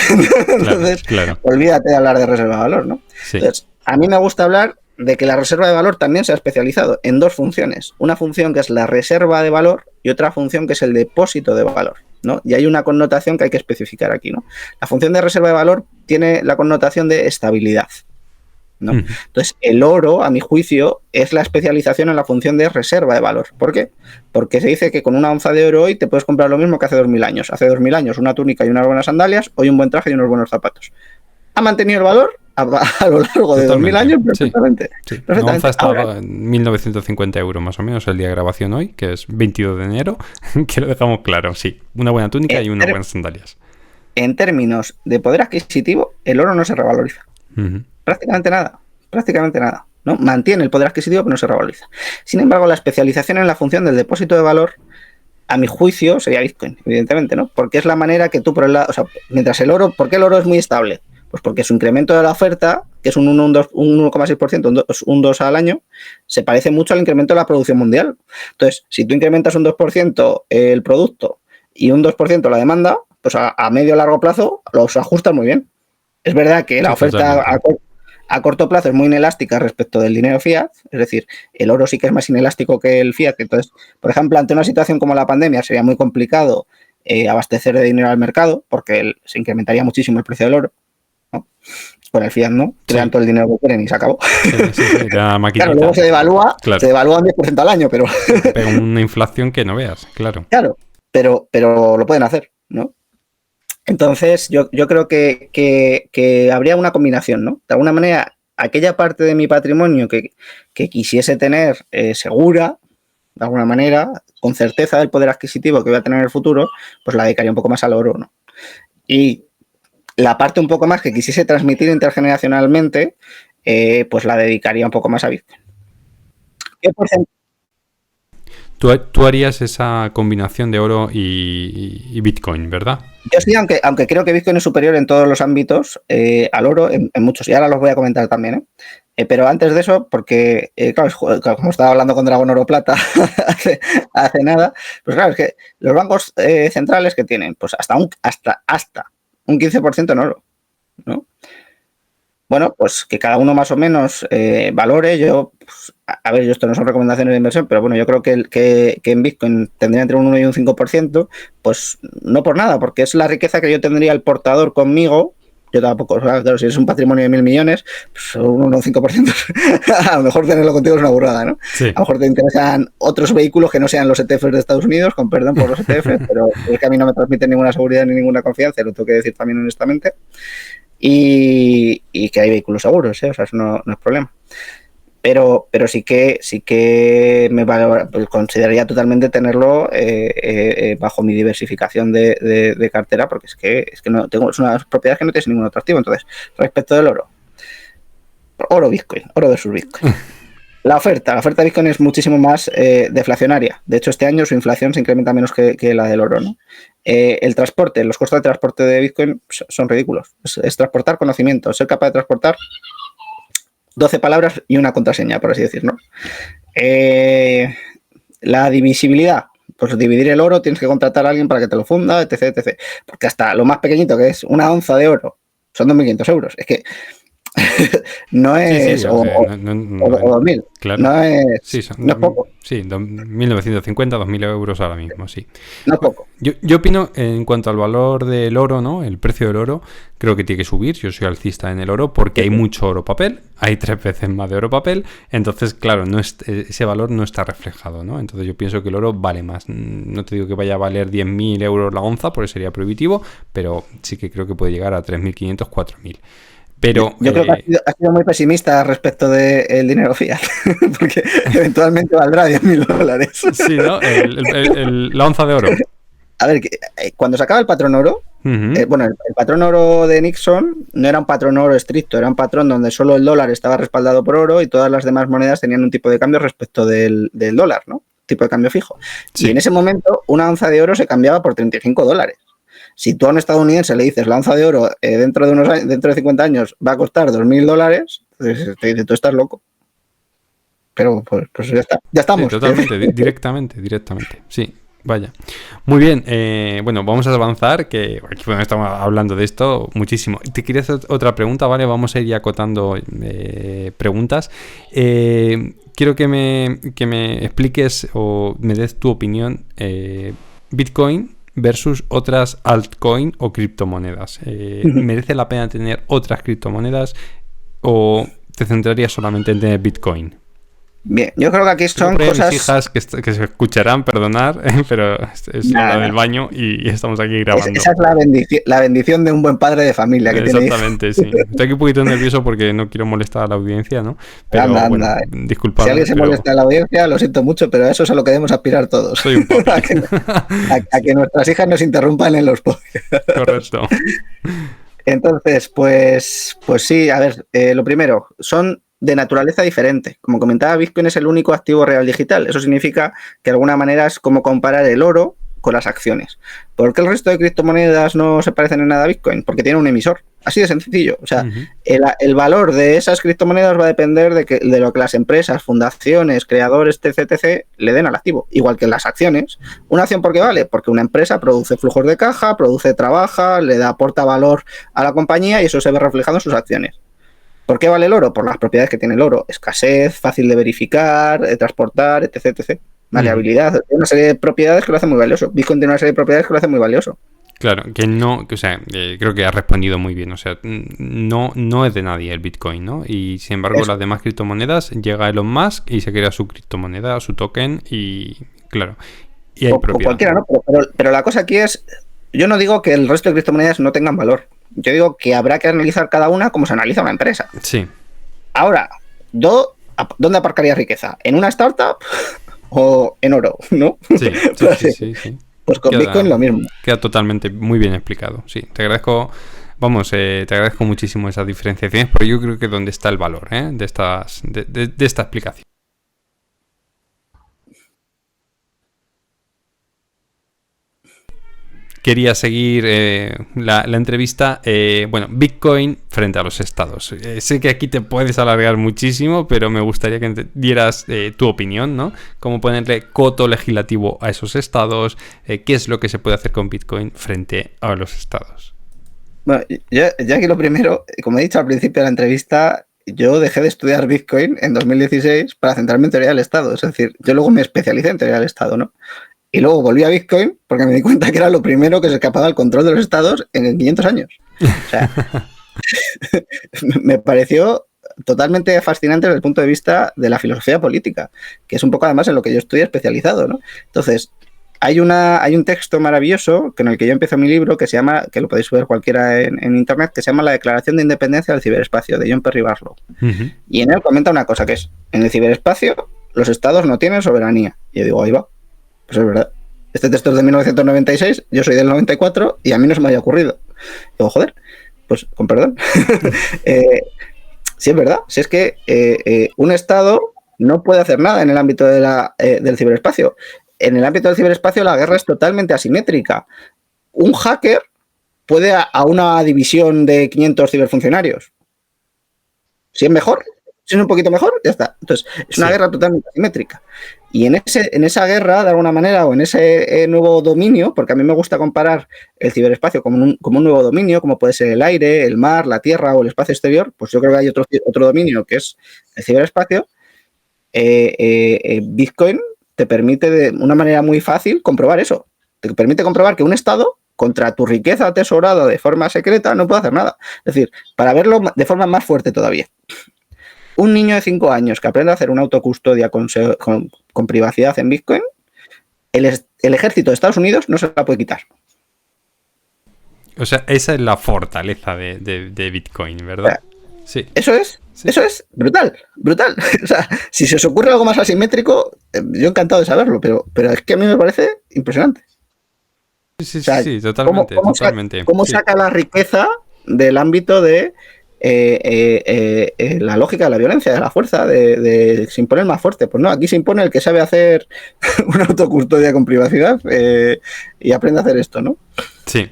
Entonces, olvídate de hablar de reserva de valor, ¿no? Sí. Entonces, a mí me gusta hablar de que la reserva de valor también se ha especializado en dos funciones. Una función que es la reserva de valor y otra función que es el depósito de valor, ¿no? Y hay una connotación que hay que especificar aquí, ¿no? La función de reserva de valor tiene la connotación de estabilidad, ¿no? Entonces, el oro, a mi juicio, es la especialización en la función de reserva de valor. ¿Por qué? Porque se dice que con una onza de oro hoy te puedes comprar lo mismo que hace 2000 años. Hace 2000 años una túnica y unas buenas sandalias, hoy un buen traje y unos buenos zapatos. ¿Ha mantenido el valor? A lo largo de 2000 años, perfectamente. Sí. Una onza estaba en 1950 euros más o menos el día de grabación hoy, que es 22 de enero, que lo dejamos claro. Sí, una buena túnica y unas buenas sandalias. En términos de poder adquisitivo, el oro no se revaloriza. Prácticamente nada, ¿no? Mantiene el poder adquisitivo, pero no se revaloriza. Sin embargo, la especialización en la función del depósito de valor, a mi juicio, sería Bitcoin, evidentemente, ¿no? Porque es la manera que tú, mientras el oro, ¿por qué el oro es muy estable? Pues porque su incremento de la oferta, que es un 1,6%, un 2% al año, se parece mucho al incremento de la producción mundial. Entonces, si tú incrementas un 2% el producto y un 2% la demanda, pues a medio o largo plazo los ajustas muy bien. Es verdad que la oferta a corto plazo es muy inelástica respecto del dinero fiat, es decir, el oro sí que es más inelástico que el fiat. Entonces, por ejemplo, ante una situación como la pandemia sería muy complicado abastecer de dinero al mercado porque se incrementaría muchísimo el precio del oro, ¿no? Con el fiat no, crean todo el dinero que quieren y se acabó. Claro, luego se devalúa un 10% al año, pero... Pega una inflación que no veas, claro. Claro, pero lo pueden hacer, ¿no? Entonces, yo creo que habría una combinación, ¿no? De alguna manera, aquella parte de mi patrimonio que quisiese tener segura, de alguna manera, con certeza del poder adquisitivo que voy a tener en el futuro, pues la dedicaría un poco más al oro, ¿no? Y la parte un poco más que quisiese transmitir intergeneracionalmente, pues la dedicaría un poco más a Bitcoin. ¿Qué porcentaje? Tú harías esa combinación de oro y Bitcoin, ¿verdad? Yo sí, aunque creo que Bitcoin es superior en todos los ámbitos al oro, en muchos, y ahora los voy a comentar también, pero antes de eso, porque, claro, como estaba hablando con Dragón Oro Plata hace nada, pues claro, es que los bancos centrales que tienen, pues hasta un 15% en oro, ¿no? Bueno, pues que cada uno más o menos valore. Yo, pues, a ver, esto no son recomendaciones de inversión, pero bueno, yo creo que en Bitcoin tendría entre un 1 y un 5%, pues no por nada, porque es la riqueza que yo tendría el portador conmigo. Yo tampoco, claro, si es un patrimonio de 1.000 millones, pues un 1 o un 5%, a lo mejor tenerlo contigo es una burrada, ¿no? Sí. A lo mejor te interesan otros vehículos que no sean los ETFs de Estados Unidos, con perdón por los ETFs, pero es que a mí no me transmiten ninguna seguridad ni ninguna confianza, lo tengo que decir también honestamente. Y que hay vehículos seguros, o sea, eso no es problema. Pero sí que consideraría totalmente tenerlo bajo mi diversificación de cartera, porque es que no tengo, es una propiedad que no tiene ningún otro activo. Entonces, respecto del oro Bitcoin, oro versus Bitcoin. La oferta de Bitcoin es muchísimo más deflacionaria. De hecho, este año su inflación se incrementa menos que la del oro, ¿no? El transporte, los costos de transporte de Bitcoin son ridículos. Es transportar conocimiento, ser capaz de transportar 12 palabras y una contraseña, por así decir, ¿no? La divisibilidad, pues dividir el oro, tienes que contratar a alguien para que te lo funda, etc, etc. Porque hasta lo más pequeñito, que es una onza de oro, son 2.500 euros. Es que no es... Sí, o 2.000. Claro. No es, sí, no es poco. Sí, 1.950, 2.000 euros ahora mismo, sí. No es poco. Yo opino, en cuanto al valor del oro, ¿no? El precio del oro, creo que tiene que subir. Yo soy alcista en el oro porque hay mucho oro papel, hay 3 veces más de oro papel, entonces, claro, ese valor no está reflejado, ¿no? Entonces yo pienso que el oro vale más. No te digo que vaya a valer 10.000 euros la onza, porque sería prohibitivo, pero sí que creo que puede llegar a 3.500, 4.000. Pero, yo creo que has sido muy pesimista respecto del dinero fiat, porque eventualmente valdrá 10.000 dólares. Sí, ¿no? La onza de oro. A ver, cuando se acaba el patrón oro, bueno, el patrón oro de Nixon no era un patrón oro estricto, era un patrón donde solo el dólar estaba respaldado por oro y todas las demás monedas tenían un tipo de cambio respecto del dólar, ¿no? Tipo de cambio fijo. Sí. Y en ese momento, una onza de oro se cambiaba por 35 dólares. Si tú a un estadounidense le dices la onza de oro dentro de 50 años va a costar 2.000 dólares, pues te dice, tú estás loco. Pero pues ya está, ya estamos. Sí, totalmente, directamente, sí. Vaya. Muy bien, bueno, vamos a avanzar, que aquí estamos hablando de esto muchísimo. Te quería hacer otra pregunta, ¿vale? Vamos a ir ya acotando preguntas. Quiero que me expliques o me des tu opinión. Bitcoin versus otras altcoin o criptomonedas. ¿Merece la pena tener otras criptomonedas o te centrarías solamente en tener Bitcoin? Bien, yo creo que aquí son cosas... Mis hijas que se escucharán, perdonar, pero es la hora del baño y estamos aquí grabando. Esa es la bendición de un buen padre de familia que exactamente, tiene. Sí. Estoy aquí un poquito nervioso porque no quiero molestar a la audiencia, ¿no? Pero bueno, disculpadme. Si alguien se molesta a la audiencia, lo siento mucho, pero eso es a lo que debemos aspirar todos. Soy un papi. a que nuestras hijas nos interrumpan en los podcasts. Correcto. Entonces, pues sí, a ver, lo primero, son de naturaleza diferente. Como comentaba, Bitcoin es el único activo real digital. Eso significa que de alguna manera es como comparar el oro con las acciones. ¿Por qué el resto de criptomonedas no se parecen en nada a Bitcoin? Porque tiene un emisor. Así de sencillo. O sea, el valor de esas criptomonedas va a depender de lo que las empresas, fundaciones, creadores, etc., le den al activo. Igual que en las acciones. ¿Una acción por qué vale? Porque una empresa produce flujos de caja, trabaja, aporta valor a la compañía y eso se ve reflejado en sus acciones. ¿Por qué vale el oro? Por las propiedades que tiene el oro. Escasez, fácil de verificar, de transportar, etc, etc. Maleabilidad. Tiene una serie de propiedades que lo hacen muy valioso. Bitcoin tiene una serie de propiedades que lo hacen muy valioso. Claro, creo que has respondido muy bien. O sea, no es de nadie el Bitcoin, ¿no? Y sin embargo, las demás criptomonedas, llega Elon Musk y se crea su criptomoneda, su token y, claro, y hay propiedad. Cualquiera, ¿no? Pero la cosa aquí es, yo no digo que el resto de criptomonedas no tengan valor. Yo digo que habrá que analizar cada una como se analiza una empresa. Sí. Ahora, ¿dónde aparcaría riqueza? ¿En una startup o en oro? ¿No? Sí. Pues con Bitcoin lo mismo. Queda totalmente muy bien explicado. Sí, te agradezco. Te agradezco muchísimo esas diferenciaciones, porque yo creo que es donde está el valor de esta explicación. quería seguir la entrevista. Bueno, Bitcoin frente a los estados. Sé que aquí te puedes alargar muchísimo, pero me gustaría que dieras tu opinión, ¿no? Cómo ponerle coto legislativo a esos estados, qué es lo que se puede hacer con Bitcoin frente a los estados. Bueno, ya que lo primero, como he dicho al principio de la entrevista, yo dejé de estudiar Bitcoin en 2016 para centrarme en teoría del Estado. Es decir, yo luego me especialicé en teoría del Estado, ¿no? Y luego volví a Bitcoin porque me di cuenta que era lo primero que se escapaba al control de los estados en 500 años. O sea, me pareció totalmente fascinante desde el punto de vista de la filosofía política, que es un poco además en lo que yo estoy especializado, ¿no? Entonces, hay un texto maravilloso con el que yo empiezo mi libro que se llama, que lo podéis ver cualquiera en internet, que se llama La Declaración de Independencia del Ciberespacio, de John Perry Barlow. Uh-huh. Y en él comenta una cosa que es, en el ciberespacio los estados no tienen soberanía. Y yo digo, ahí va, pues es verdad. Este texto es de 1996, yo soy del 94 y a mí no se me había ocurrido. Digo, joder, pues con perdón. Sí, es verdad, si es que un estado no puede hacer nada en el ámbito del ciberespacio. En el ámbito del ciberespacio la guerra es totalmente asimétrica. Un hacker puede a una división de 500 ciberfuncionarios. Si es mejor, si es un poquito mejor, ya está. Entonces, es una guerra totalmente asimétrica. Y en esa guerra, de alguna manera, o en ese nuevo dominio, porque a mí me gusta comparar el ciberespacio como un nuevo dominio, como puede ser el aire, el mar, la tierra o el espacio exterior, pues yo creo que hay otro dominio que es el ciberespacio. Bitcoin te permite de una manera muy fácil comprobar eso. Te permite comprobar que un estado contra tu riqueza atesorada de forma secreta no puede hacer nada. Es decir, para verlo de forma más fuerte todavía. Un niño de 5 años que aprende a hacer una autocustodia con privacidad en Bitcoin, el ejército de Estados Unidos no se la puede quitar. O sea, esa es la fortaleza de Bitcoin, ¿verdad? Sí. Eso es brutal. O sea, si se os ocurre algo más asimétrico, yo encantado de saberlo, pero es que a mí me parece impresionante. Sí, o sea, sí, totalmente. ¿Cómo saca la riqueza del ámbito de la lógica de la violencia, de la fuerza, de se impone el más fuerte? Pues no, aquí se impone el que sabe hacer una autocustodia con privacidad y aprende a hacer esto, ¿no? Sí.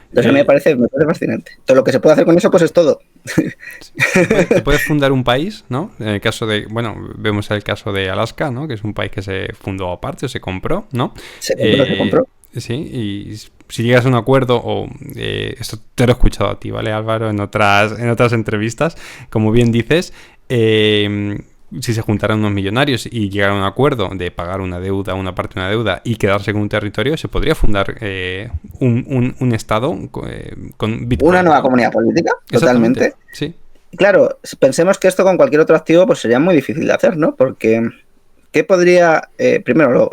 Entonces me parece fascinante. Todo lo que se puede hacer con eso, pues es todo. Te puedes fundar un país, ¿no? En el caso de, bueno, vemos el caso de Alaska, ¿no? Que es un país que se fundó aparte o se compró, ¿no? Se compró. Sí, y si llegas a un acuerdo, o esto te lo he escuchado a ti, ¿vale, Álvaro? En otras entrevistas, como bien dices, si se juntaran unos millonarios y llegaran a un acuerdo de pagar una deuda, una parte de una deuda y quedarse con un territorio, se podría fundar un estado con Bitcoin. Una nueva comunidad política, totalmente. Sí. Claro, pensemos que esto con cualquier otro activo pues sería muy difícil de hacer, ¿no? Porque ¿qué podría, primero,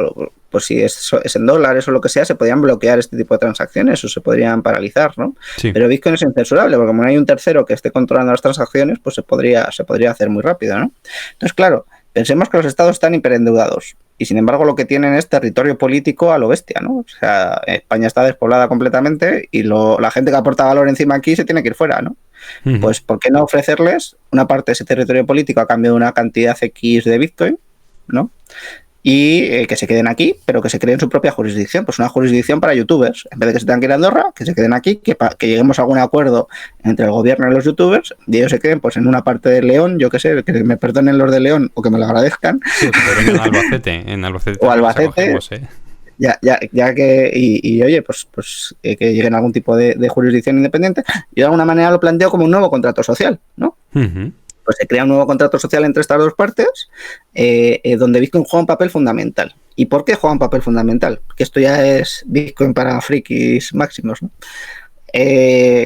pues si es en dólares o lo que sea, se podrían bloquear este tipo de transacciones o se podrían paralizar, ¿no? Sí. Pero Bitcoin es incensurable, porque como no hay un tercero que esté controlando las transacciones, pues se podría hacer muy rápido, ¿no? Entonces, claro, pensemos que los estados están hiperendeudados y sin embargo lo que tienen es territorio político a lo bestia, ¿no? O sea, España está despoblada completamente y la gente que aporta valor encima aquí se tiene que ir fuera, ¿no? Uh-huh. Pues ¿por qué no ofrecerles una parte de ese territorio político a cambio de una cantidad X de Bitcoin, ¿no? Y que se queden aquí, pero que se creen su propia jurisdicción, pues una jurisdicción para youtubers, en vez de que se tengan que ir a Andorra, que se queden aquí, que lleguemos a algún acuerdo entre el gobierno y los youtubers, y ellos se queden pues en una parte de León, yo qué sé, que me perdonen los de León o que me lo agradezcan. Sí, pero en Albacete. O Albacete. Ya que, y oye, pues que lleguen a algún tipo de jurisdicción independiente, yo de alguna manera lo planteo como un nuevo contrato social, ¿no? Uh-huh. Pues se crea un nuevo contrato social entre estas dos partes, donde Bitcoin juega un papel fundamental. ¿Y por qué juega un papel fundamental? Porque esto ya es Bitcoin para frikis máximos, ¿no?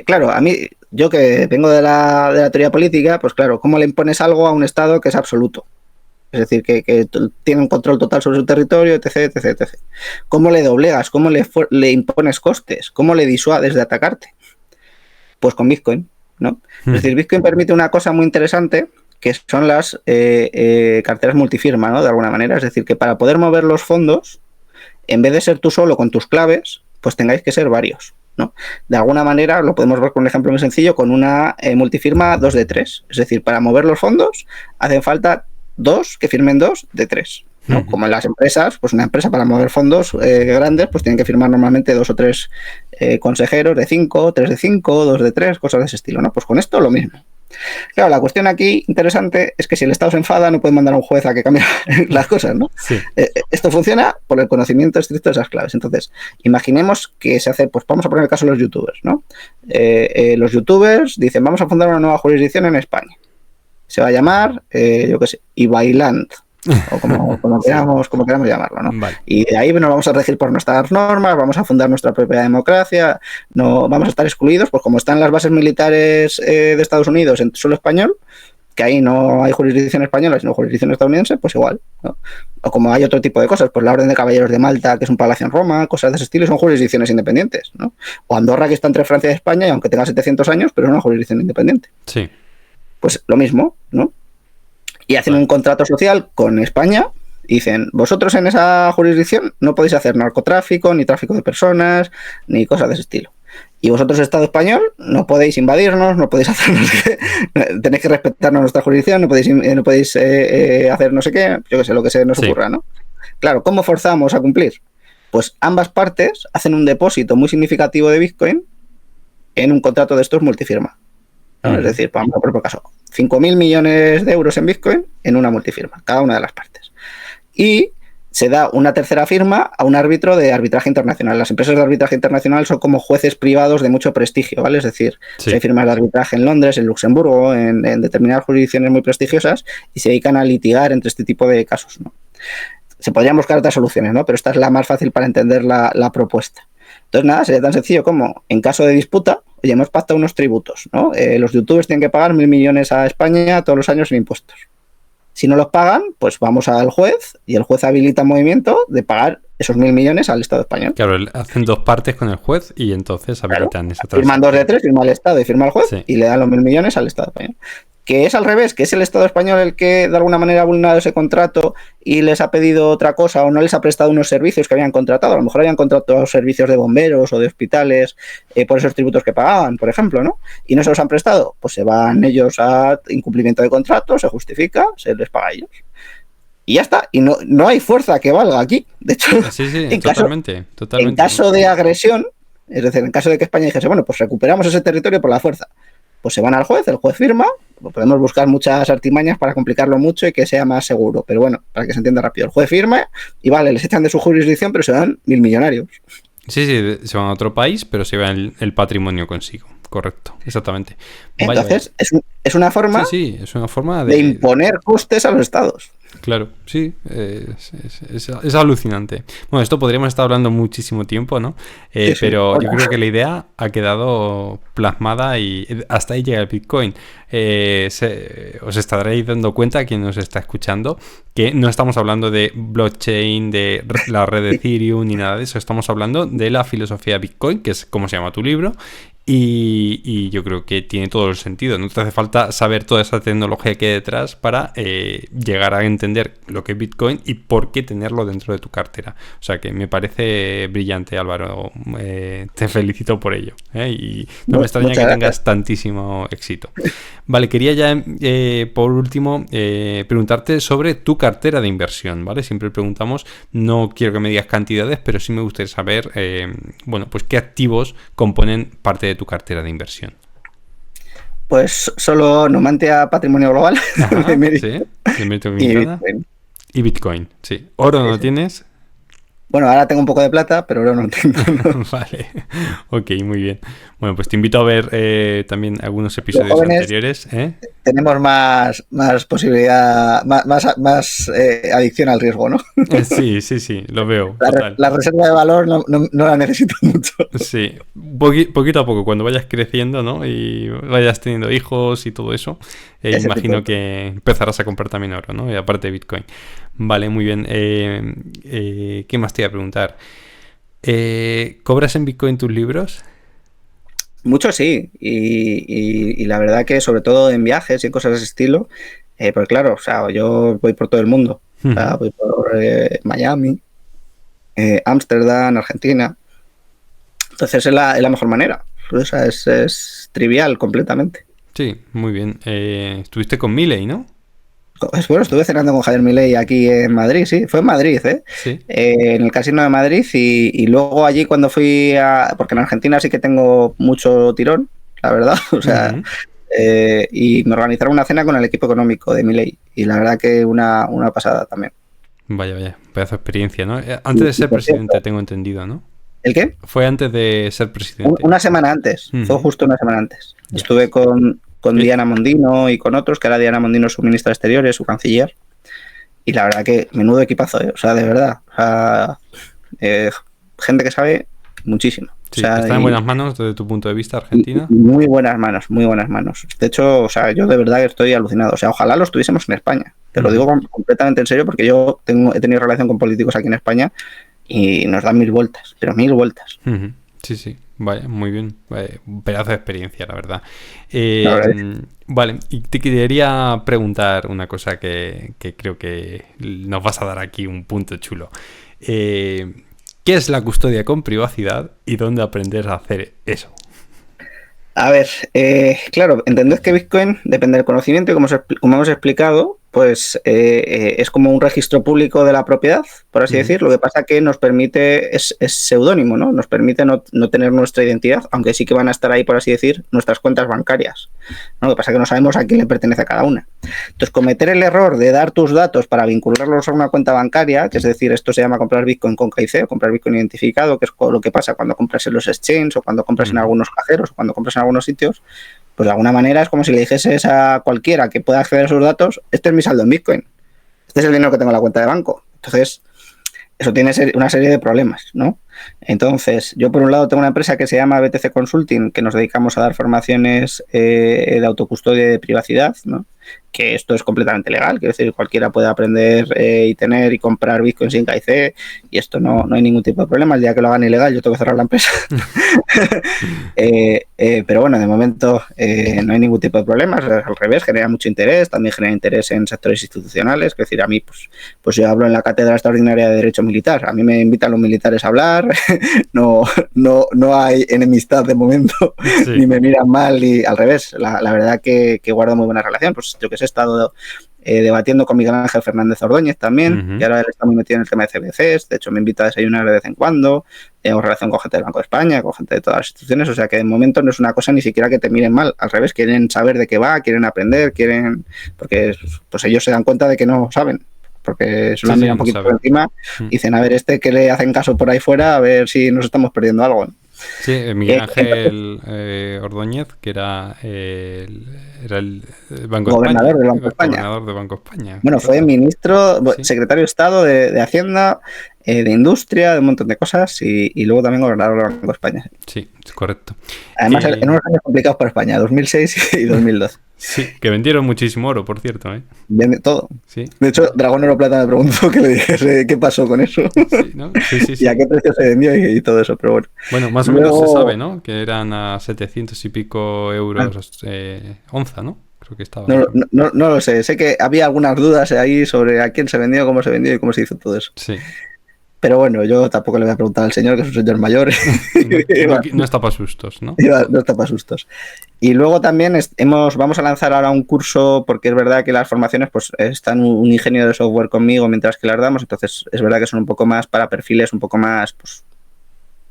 Claro, a mí, yo que vengo de la teoría política, pues claro, ¿cómo le impones algo a un Estado que es absoluto? Es decir, que tiene un control total sobre su territorio, etc, etc, etc. ¿Cómo le doblegas? ¿Cómo le impones costes? ¿Cómo le disuades de atacarte? Pues con Bitcoin, ¿no? Es decir, Bitcoin permite una cosa muy interesante, que son las carteras multifirma, ¿no? De alguna manera. Es decir, que para poder mover los fondos, en vez de ser tú solo con tus claves, pues tengáis que ser varios, ¿no? De alguna manera, lo podemos ver con un ejemplo muy sencillo, con una multifirma 2 de 3. Es decir, para mover los fondos, hacen falta 2 que firmen 2 de 3. ¿no? Como en las empresas, pues una empresa para mover fondos grandes, pues tienen que firmar normalmente 2 o 3 consejeros de 5, 3 de 5, 2 de 3, cosas de ese estilo, ¿no? Pues con esto lo mismo. Claro, la cuestión aquí interesante es que si el Estado se enfada no puede mandar a un juez a que cambie las cosas, ¿no? Sí. Esto funciona por el conocimiento estricto de esas claves. Entonces, imaginemos que se hace, pues vamos a poner el caso de los youtubers, ¿no? Los youtubers dicen, vamos a fundar una nueva jurisdicción en España. Se va a llamar, yo qué sé, Ibailand, o como queramos llamarlo, ¿no? Vale. Y de ahí nos vamos a regir por nuestras normas, vamos a fundar nuestra propia democracia, no vamos a estar excluidos, pues como están las bases militares de Estados Unidos en suelo español, que ahí no hay jurisdicción española, sino jurisdicción estadounidense, pues igual, ¿no? O como hay otro tipo de cosas, pues la Orden de Caballeros de Malta, que es un palacio en Roma, cosas de ese estilo, son jurisdicciones independientes, ¿no? O Andorra, que está entre Francia y España, y aunque tenga 700 años, pero es una jurisdicción independiente. Sí. Pues lo mismo, ¿no? Y hacen un contrato social con España y dicen, vosotros en esa jurisdicción no podéis hacer narcotráfico, ni tráfico de personas, ni cosas de ese estilo. Y vosotros, Estado español, no podéis invadirnos, no podéis hacernos tenéis que respetarnos nuestra jurisdicción, no podéis hacer no sé qué, yo qué sé, lo que se nos ocurra, ¿no? Claro, ¿cómo forzamos a cumplir? Pues ambas partes hacen un depósito muy significativo de Bitcoin en un contrato de estos multifirma, ¿no? Es decir, vamos a poner por caso, 5.000 millones de euros en Bitcoin en una multifirma, cada una de las partes. Y se da una tercera firma a un árbitro de arbitraje internacional. Las empresas de arbitraje internacional son como jueces privados de mucho prestigio, ¿vale? Es decir, hay firmas de arbitraje en Londres, en Luxemburgo, en determinadas jurisdicciones muy prestigiosas y se dedican a litigar entre este tipo de casos, ¿no? Se podrían buscar otras soluciones, ¿no? Pero esta es la más fácil para entender la propuesta. Entonces, nada, sería tan sencillo como, en caso de disputa, oye, hemos pactado unos tributos, ¿no? Los youtubers tienen que pagar 1.000 millones a España todos los años en impuestos. Si no los pagan, pues vamos al juez y el juez habilita un movimiento de pagar esos 1.000 millones al Estado español. Claro, hacen 2 partes con el juez y entonces habilitan esa transacción. Firman 2 de 3, firma el Estado y firma el juez, sí, y le dan los 1.000 millones al Estado español. Que es al revés, que es el Estado español el que de alguna manera ha vulnerado ese contrato y les ha pedido otra cosa o no les ha prestado unos servicios que habían contratado. A lo mejor habían contratado servicios de bomberos o de hospitales por esos tributos que pagaban, por ejemplo, ¿no? Y no se los han prestado, pues se van ellos a incumplimiento de contrato, se justifica, se les paga a ellos. Y ya está, y no hay fuerza que valga aquí. De hecho, sí, totalmente. En caso de agresión, es decir, en caso de que España dijese, bueno, pues recuperamos ese territorio por la fuerza, pues se van al juez, el juez firma, podemos buscar muchas artimañas para complicarlo mucho y que sea más seguro, pero bueno, para que se entienda rápido, el juez firma y vale, les echan de su jurisdicción, pero se dan 1.000 millonarios. Sí, se van a otro país, pero se van el patrimonio consigo. Correcto, exactamente. Entonces, es una forma, es una forma de imponer costes a los estados. Claro, sí, es alucinante. Bueno, esto podríamos estar hablando muchísimo tiempo, ¿no? Sí, pero yo creo que la idea ha quedado plasmada y hasta ahí llega el Bitcoin. Os estaréis dando cuenta, quien nos está escuchando, que no estamos hablando de blockchain, de la red de Ethereum ni nada de eso. Estamos hablando de la filosofía Bitcoin, que es como se llama tu libro. Y yo creo que tiene todo el sentido. No te hace falta saber toda esa tecnología que hay detrás para llegar a entender lo que es Bitcoin y por qué tenerlo dentro de tu cartera. O sea que me parece brillante, Álvaro. Te felicito por ello. Y no me extraña que tengas tantísimo éxito. Vale, quería ya por último preguntarte sobre tu cartera de inversión, ¿vale? Siempre preguntamos, no quiero que me digas cantidades, pero sí me gustaría saber, bueno, pues qué activos componen parte de tu cartera de inversión. Pues solo Numantia Patrimonio Global. Ajá, sí, y Bitcoin, sí. ¿Oro no tienes? Bueno, ahora tengo un poco de plata, pero oro no tengo. ¿No? Vale, ok, muy bien. Bueno, pues te invito a ver también algunos episodios anteriores. Tenemos más posibilidad, más adicción al riesgo, ¿no? Sí, lo veo. La reserva de valor no la necesito mucho. Sí, poquito a poco, cuando vayas creciendo, ¿no? Y vayas teniendo hijos y todo eso, imagino que empezarás a comprar también oro, ¿no? Y aparte de Bitcoin. Vale, muy bien. ¿Qué más te iba a preguntar? ¿Cobras en Bitcoin tus libros? Mucho sí, y la verdad que sobre todo en viajes y cosas de ese estilo, porque claro, o sea, yo voy por todo el mundo, o sea, voy por Miami, Ámsterdam, Argentina, entonces es la mejor manera, o sea, es trivial completamente. Sí, muy bien. Estuviste con Milei, ¿no? Bueno, estuve cenando con Javier Milei aquí en Madrid, sí, fue en Madrid, ¿eh? Sí. En el Casino de Madrid y luego allí cuando fui a... Porque en Argentina sí que tengo mucho tirón, la verdad, o sea, y me organizaron una cena con el equipo económico de Milei y la verdad que una pasada también. Vaya, pedazo de experiencia, ¿no? Antes de ser presidente, tengo entendido, ¿no? ¿El qué? Fue antes de ser presidente. Una semana antes, fue justo una semana antes. Estuve con Diana Mondino y con otros, que ahora Diana Mondino es su ministra exterior, su canciller. Y la verdad que menudo equipazo, ¿eh? O sea, de verdad. O sea, gente que sabe muchísimo. Sí, o sea, está en buenas manos desde tu punto de vista, Argentina. Muy buenas manos, muy buenas manos. De hecho, o sea, yo de verdad que estoy alucinado. O sea, ojalá los tuviésemos en España. Te lo digo completamente en serio porque yo he tenido relación con políticos aquí en España y nos dan 1000 vueltas, pero 1000 vueltas. Sí. Vaya, muy bien. Un pedazo de experiencia, la verdad. Vale, y te quería preguntar una cosa que creo que nos vas a dar aquí un punto chulo. ¿Qué es la custodia con privacidad y dónde aprender a hacer eso? A ver, claro, entended que Bitcoin depende del conocimiento y como hemos explicado, pues es como un registro público de la propiedad, por así decir. Lo que pasa que nos permite, es seudónimo, ¿no? Nos permite no tener nuestra identidad, aunque sí que van a estar ahí, por así decir, nuestras cuentas bancarias, ¿no? Lo que pasa que no sabemos a quién le pertenece a cada una. Entonces, cometer el error de dar tus datos para vincularlos a una cuenta bancaria, que es decir, esto se llama comprar Bitcoin con KIC o comprar Bitcoin identificado, que es lo que pasa cuando compras en los exchanges o cuando compras en algunos cajeros o cuando compras en algunos sitios, pues de alguna manera es como si le dijeses a cualquiera que pueda acceder a sus datos, este es mi saldo en Bitcoin, este es el dinero que tengo en la cuenta de banco. Entonces, eso tiene una serie de problemas, ¿no? Entonces, yo por un lado tengo una empresa que se llama BTC Consulting, que nos dedicamos a dar formaciones de autocustodia y de privacidad, ¿no? Que esto es completamente legal, quiero decir, cualquiera puede aprender y tener y comprar Bitcoin sin KIC y esto no hay ningún tipo de problema. El día que lo hagan ilegal yo tengo que cerrar la empresa. Pero bueno, de momento no hay ningún tipo de problemas, al revés, genera mucho interés, también genera interés en sectores institucionales, es decir, a mí pues yo hablo en la Cátedra Extraordinaria de Derecho Militar, a mí me invitan los militares a hablar, no hay enemistad de momento, sí. Ni me miran mal, y al revés, la verdad que guardo muy buena relación, pues yo que sé, he estado debatiendo con Miguel Ángel Fernández Ordóñez también, y ahora él está muy metido en el tema de CBCs, de hecho me invita a desayunar de vez en cuando, tengo relación con gente del Banco de España, con gente de todas las instituciones, o sea que de momento no es una cosa ni siquiera que te miren mal, al revés, quieren saber de qué va, quieren aprender, porque pues ellos se dan cuenta de que no saben, porque se lo miran un poquito por encima y dicen, a ver, que le hacen caso por ahí fuera, a ver si nos estamos perdiendo algo. Sí, Miguel Ángel Ordóñez, que era el Banco gobernador de España, del Banco de España. Gobernador del Banco de España. Bueno, fue ministro, sí. Secretario de Estado de Hacienda, de Industria, de un montón de cosas y luego también gobernador del Banco de España. Sí, es correcto. Además, en unos años complicados para España, 2006 y 2012. Sí, que vendieron muchísimo oro, por cierto, ¿eh? Vende todo. Sí. De hecho, Dragón Oro Plata me preguntó que le dijese qué pasó con eso. Sí, ¿no? Sí. Y a qué precio se vendió y todo eso, pero bueno. Bueno, más o menos se sabe, ¿no? Que eran a 700 y pico euros onza, ¿no? Creo que estaba. No lo sé. Sé que había algunas dudas ahí sobre a quién se vendió, cómo se vendió y cómo se hizo todo eso. Sí. Pero bueno, yo tampoco le voy a preguntar al señor, que es un señor mayor. No está para sustos, ¿no? No está para sustos. Y luego también vamos a lanzar ahora un curso, porque es verdad que las formaciones pues están un ingeniero de software conmigo mientras que las damos, entonces es verdad que son un poco más para perfiles, un poco más, pues,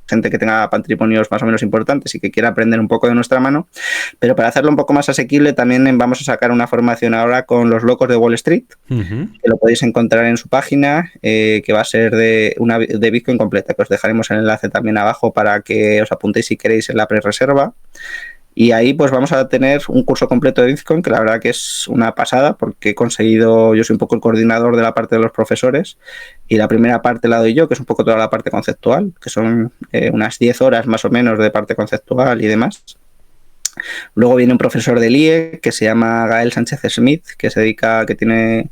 gente que tenga patrimonios más o menos importantes y que quiera aprender un poco de nuestra mano, pero para hacerlo un poco más asequible también vamos a sacar una formación ahora con los locos de Wall Street, que lo podéis encontrar en su página, que va a ser de Bitcoin completa, que os dejaremos el enlace también abajo para que os apuntéis si queréis en la pre-reserva. Y ahí pues vamos a tener un curso completo de Bitcoin, que la verdad que es una pasada, porque he conseguido, yo soy un poco el coordinador de la parte de los profesores, y la primera parte la doy yo, que es un poco toda la parte conceptual, que son unas 10 horas más o menos de parte conceptual y demás. Luego viene un profesor del IE, que se llama Gael Sánchez Smith, que se dedica, que tiene...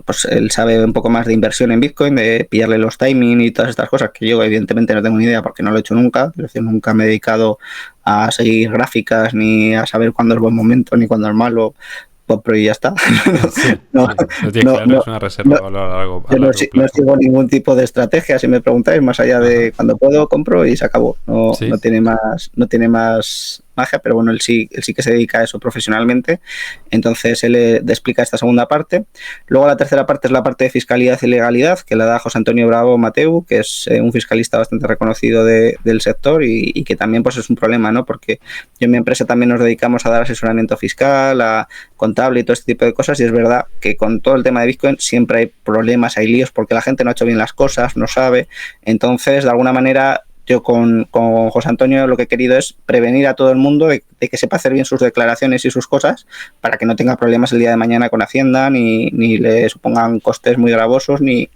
pues él sabe un poco más de inversión en Bitcoin, de pillarle los timing y todas estas cosas que yo evidentemente no tengo ni idea porque no lo he hecho nunca, es decir, nunca me he dedicado a seguir gráficas ni a saber cuándo es buen momento ni cuándo es malo, compro y ya está. Es una reserva de valor a largo plazo. No sigo ningún tipo de estrategia, si me preguntáis, más allá de cuando puedo compro y se acabó, no tiene más magia, pero bueno, él sí que se dedica a eso profesionalmente. Entonces él explica esta segunda parte. Luego la tercera parte es la parte de fiscalidad y legalidad, que la da José Antonio Bravo Mateu, que es un fiscalista bastante reconocido del sector y que también pues es un problema, ¿no? Porque yo en mi empresa también nos dedicamos a dar asesoramiento fiscal, a contable y todo este tipo de cosas, y es verdad que con todo el tema de Bitcoin siempre hay problemas, hay líos, porque la gente no ha hecho bien las cosas, no sabe. Entonces, de alguna manera, yo con José Antonio lo que he querido es prevenir a todo el mundo de que sepa hacer bien sus declaraciones y sus cosas para que no tenga problemas el día de mañana con Hacienda, ni le supongan costes muy gravosos, ni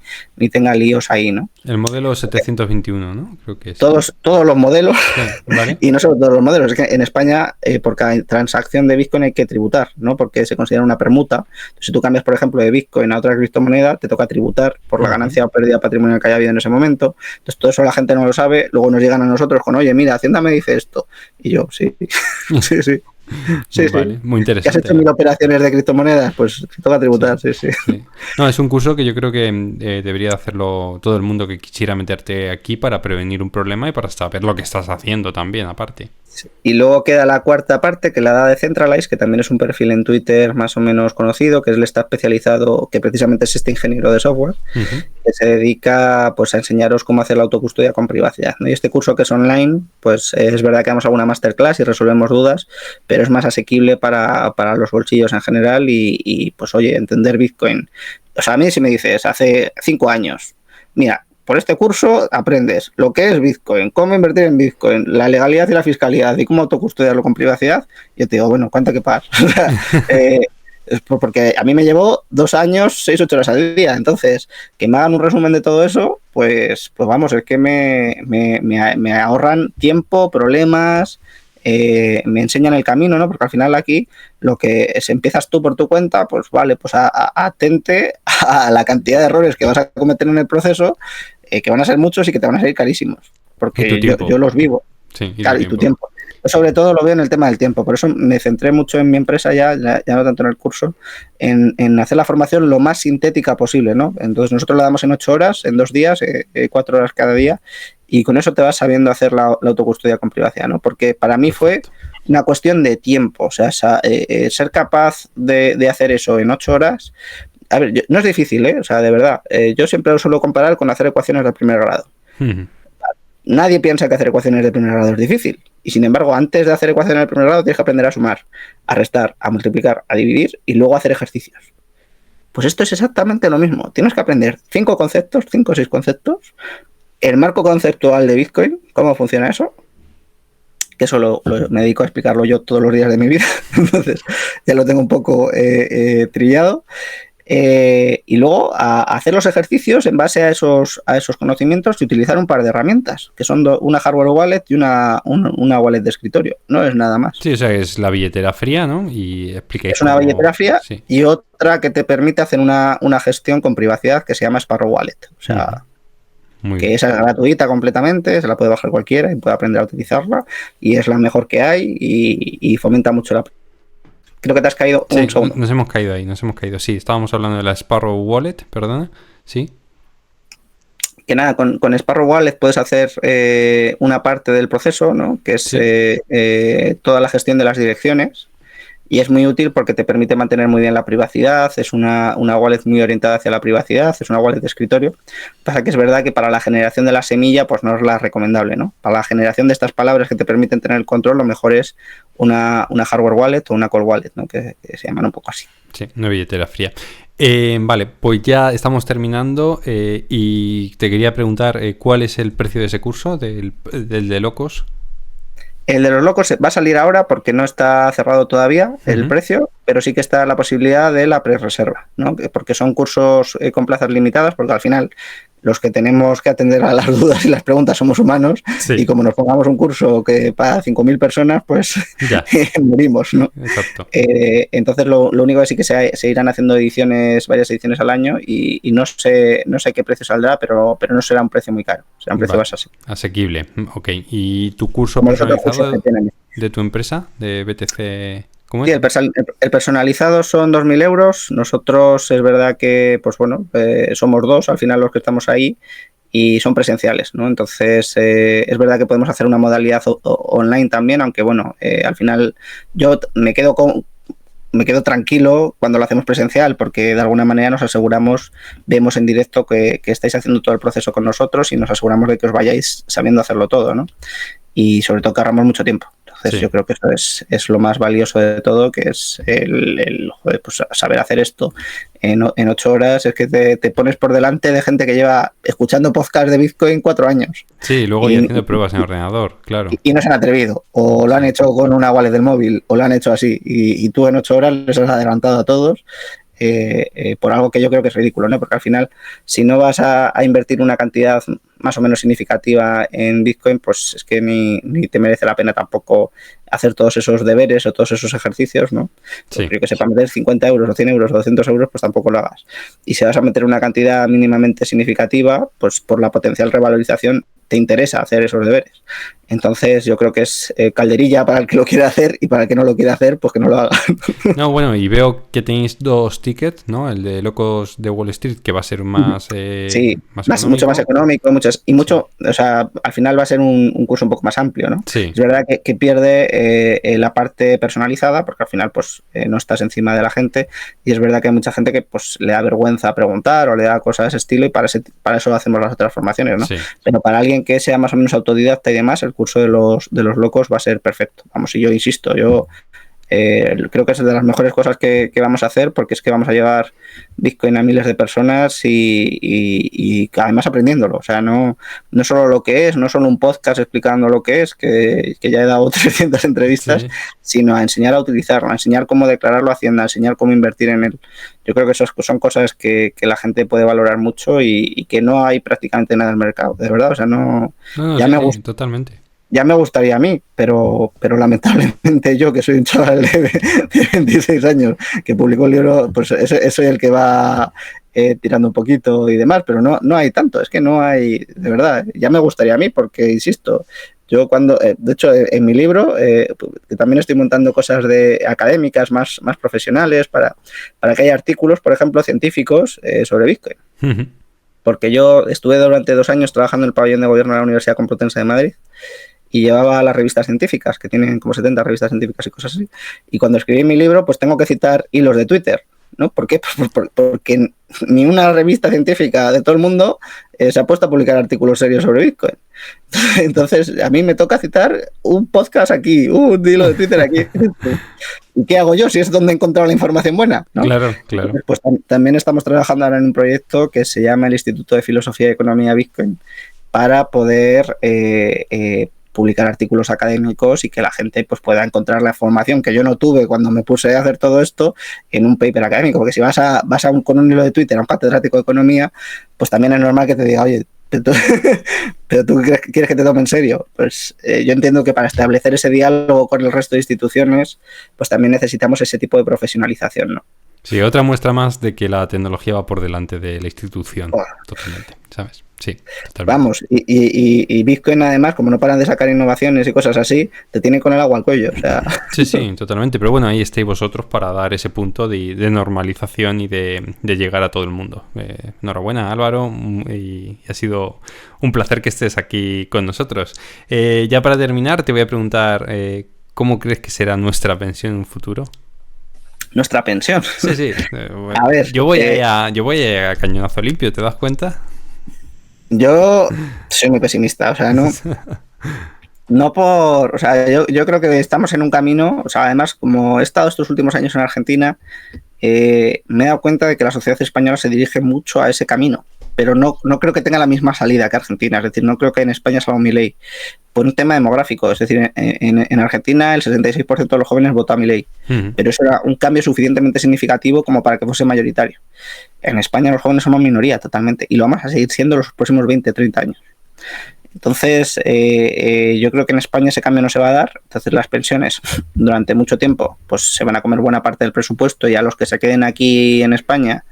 tenga líos ahí, ¿no? El modelo 721, ¿no? Creo que es. Todos los modelos, Sí, vale. y no solo todos los modelos, es que en España por cada transacción de Bitcoin hay que tributar, ¿no? Porque se considera una permuta. Entonces, si tú cambias, por ejemplo, de Bitcoin a otra criptomoneda, te toca tributar por la ganancia o pérdida patrimonial que haya habido en ese momento. Entonces, todo eso la gente no lo sabe, luego nos llegan a nosotros con, oye, mira, Hacienda me dice esto. Y yo, sí, sí. Vale, sí. muy interesante. ¿Que has hecho 1000 operaciones de criptomonedas? Pues te toca tributar, sí. No, es un curso que yo creo que debería hacerlo todo el mundo que quisiera meterte aquí para prevenir un problema y para saber lo que estás haciendo también, aparte. Y luego queda la cuarta parte, que la da Decentralize, que también es un perfil en Twitter más o menos conocido, que él está especializado, que precisamente es este ingeniero de software, que se dedica pues a enseñaros cómo hacer la autocustodia con privacidad, ¿no? Y este curso, que es online, pues es verdad que damos alguna masterclass y resolvemos dudas, pero es más asequible para los bolsillos en general y pues oye, entender Bitcoin. O sea, a mí si me dices hace 5 años, mira, por este curso aprendes lo que es Bitcoin, cómo invertir en Bitcoin, la legalidad y la fiscalidad y cómo autocustodiarlo con privacidad. Yo te digo, bueno, ¿cuánto que pagas? O sea, porque a mí me llevó 2 años, 6-8 horas al día. Entonces, que me hagan un resumen de todo eso, pues vamos, es que me ahorran tiempo, problemas, me enseñan el camino, ¿no? Porque al final aquí lo que es, empiezas tú por tu cuenta, pues vale, pues atente a la cantidad de errores que vas a cometer en el proceso, que van a ser muchos y que te van a salir carísimos, porque yo los vivo. Sí, y tu tiempo. Yo sobre todo lo veo en el tema del tiempo, por eso me centré mucho en mi empresa, ya no tanto en el curso, en hacer la formación lo más sintética posible, ¿no? Entonces nosotros la damos en 8 horas, en 2 días, 4 horas cada día, y con eso te vas sabiendo hacer la autocustodia con privacidad, ¿no? Porque para mí fue una cuestión de tiempo, o sea, ser capaz de hacer eso en 8 horas. A ver, no es difícil, ¿eh? O sea, de verdad. Yo siempre lo suelo comparar con hacer ecuaciones de primer grado. Nadie piensa que hacer ecuaciones de primer grado es difícil. Y sin embargo, antes de hacer ecuaciones de primer grado, tienes que aprender a sumar, a restar, a multiplicar, a dividir y luego a hacer ejercicios. Pues esto es exactamente lo mismo. Tienes que aprender 5 o 6 conceptos, el marco conceptual de Bitcoin, cómo funciona eso, que eso me dedico a explicarlo yo todos los días de mi vida. Entonces, ya lo tengo un poco trillado. Y luego a hacer los ejercicios en base a esos conocimientos y utilizar un par de herramientas, que son una hardware wallet y una wallet de escritorio. No es nada más. Sí, o sea, es la billetera fría, ¿no? Y expliqué. Es una billetera fría, sí. Y otra que te permite hacer una gestión con privacidad que se llama Sparrow Wallet. O sea, que esa es gratuita completamente, se la puede bajar cualquiera y puede aprender a utilizarla. Y es la mejor que hay y fomenta mucho la... Creo que te has caído un segundo. Nos hemos caído ahí. Sí, estábamos hablando de la Sparrow Wallet, perdona. Sí. Que nada, con Sparrow Wallet puedes hacer una parte del proceso, ¿no? Que es toda la gestión de las direcciones. Y es muy útil porque te permite mantener muy bien la privacidad, es una wallet muy orientada hacia la privacidad, es una wallet de escritorio. Pasa que es verdad que para la generación de la semilla pues no es la recomendable, ¿no? Para la generación de estas palabras que te permiten tener el control, lo mejor es una hardware wallet o una cold wallet, ¿no? Que se llaman un poco así. Sí, una billetera fría. Vale, pues ya estamos terminando y te quería preguntar ¿cuál es el precio de ese curso, del de Locos? El de los locos va a salir ahora porque no está cerrado todavía el precio, pero sí que está la posibilidad de la pre-reserva, ¿no? Porque son cursos con plazas limitadas, porque al final los que tenemos que atender a las dudas y las preguntas somos humanos, y como nos pongamos un curso que para 5.000 personas, pues morimos, ¿no? Exacto. Entonces lo único que sí que se irán haciendo varias ediciones al año y no sé qué precio saldrá, pero no será un precio muy caro, será un precio más asequible. Ok, ¿y tu curso personalizado de tu empresa, de BTC? ¿Cómo es? Sí, el personalizado son 2.000 euros. Nosotros es verdad que, pues bueno, somos 2 al final los que estamos ahí y son presenciales, ¿no? Entonces, es verdad que podemos hacer una modalidad online también, aunque bueno, al final yo me quedo tranquilo cuando lo hacemos presencial, porque de alguna manera nos aseguramos, vemos en directo que estáis haciendo todo el proceso con nosotros y nos aseguramos de que os vayáis sabiendo hacerlo todo, ¿no? Y sobre todo que ahorramos mucho tiempo. Entonces yo creo que eso es lo más valioso de todo, que es joder, pues saber hacer esto en 8 horas. Es que te pones por delante de gente que lleva escuchando podcast de Bitcoin 4 años. Sí, luego y haciendo pruebas en ordenador, claro. Y no se han atrevido, o lo han hecho con una wallet del móvil, o lo han hecho así, y tú en 8 horas les has adelantado a todos. Por algo que yo creo que es ridículo, ¿no? Porque al final, si no vas a invertir una cantidad más o menos significativa en Bitcoin, pues es que ni te merece la pena tampoco hacer todos esos deberes o todos esos ejercicios, ¿no? Sí. Yo que sé, para meter 50 euros o 100 euros o 200 euros, pues tampoco lo hagas. Y si vas a meter una cantidad mínimamente significativa, pues por la potencial revalorización te interesa hacer esos deberes. Entonces yo creo que es calderilla para el que lo quiera hacer, y para el que no lo quiera hacer, pues que no lo haga. No, bueno, y veo que tenéis 2 tickets, ¿no? El de Locos de Wall Street, que va a ser más sí, mucho más económico, mucho, o sea, al final va a ser un curso un poco más amplio, ¿no? Sí. Es verdad que pierde la parte personalizada, porque al final pues no estás encima de la gente, y es verdad que hay mucha gente que pues le da vergüenza preguntar o le da cosas de ese estilo, y para eso hacemos las otras formaciones, ¿no? Sí. Pero para alguien que sea más o menos autodidacta y demás, el curso de los locos va a ser perfecto. Vamos, y yo insisto, creo que es de las mejores cosas que vamos a hacer, porque es que vamos a llevar Bitcoin a miles de personas y además aprendiéndolo. O sea, no solo lo que es, no solo un podcast explicando lo que es, que ya he dado 300 entrevistas, sí, sino a enseñar a utilizarlo, a enseñar cómo declararlo a Hacienda, a enseñar cómo invertir en él. Yo creo que esas son cosas que la gente puede valorar mucho y que no hay prácticamente nada en el mercado, de verdad. O sea, ya sí, me gusta. Totalmente. Ya me gustaría a mí, pero lamentablemente yo, que soy un chaval de 26 años, que publicó el libro, pues soy el que va tirando un poquito y demás, pero no hay tanto, es que no hay, de verdad, ya me gustaría a mí, porque, insisto, yo de hecho, en mi libro, que también estoy montando cosas académicas más profesionales, para que haya artículos, por ejemplo, científicos sobre Bitcoin. Uh-huh. Porque yo estuve durante 2 años trabajando en el pabellón de gobierno de la Universidad Complutense de Madrid, y llevaba las revistas científicas, que tienen como 70 revistas científicas y cosas así. Y cuando escribí mi libro, pues tengo que citar hilos de Twitter, ¿no? ¿Por qué? Pues porque ni una revista científica de todo el mundo se ha puesto a publicar artículos serios sobre Bitcoin. Entonces, a mí me toca citar un podcast aquí, un hilo de Twitter aquí. ¿Y qué hago yo si es donde he encontrado la información buena, ¿no? Claro. Pues también estamos trabajando ahora en un proyecto que se llama el Instituto de Filosofía y Economía Bitcoin, para poder publicar artículos académicos y que la gente pues pueda encontrar la información que yo no tuve cuando me puse a hacer todo esto en un paper académico, porque si vas con un hilo de Twitter a un catedrático de economía, pues también es normal que te diga, oye, pero tú quieres que te tome en serio. Pues yo entiendo que para establecer ese diálogo con el resto de instituciones, pues también necesitamos ese tipo de profesionalización, ¿no? Sí, otra muestra más de que la tecnología va por delante de la institución, totalmente, ¿sabes? Sí, totalmente. Vamos, y Bitcoin, además, como no paran de sacar innovaciones y cosas así, te tiene con el agua al cuello, o sea. Sí, totalmente, pero bueno, ahí estáis vosotros para dar ese punto de normalización y de llegar a todo el mundo. Enhorabuena, Álvaro, y ha sido un placer que estés aquí con nosotros. Ya para terminar, te voy a preguntar, ¿cómo crees que será nuestra pensión en un futuro? Nuestra pensión. Sí. Bueno, a ver, yo voy a cañonazo limpio, ¿te das cuenta? Yo soy muy pesimista, o sea, o sea, yo creo que estamos en un camino, o sea, además, como he estado estos últimos años en Argentina, me he dado cuenta de que la sociedad española se dirige mucho a ese camino, pero no creo que tenga la misma salida que Argentina, es decir, no creo que en España salga Milei por un tema demográfico, es decir, en Argentina el 66% de los jóvenes votó a Milei, pero eso era un cambio suficientemente significativo como para que fuese mayoritario. En España los jóvenes somos minoría totalmente, y lo vamos a seguir siendo los próximos 20, 30 años. Entonces, yo creo que en España ese cambio no se va a dar. Entonces, las pensiones durante mucho tiempo pues se van a comer buena parte del presupuesto, y a los que se queden aquí en España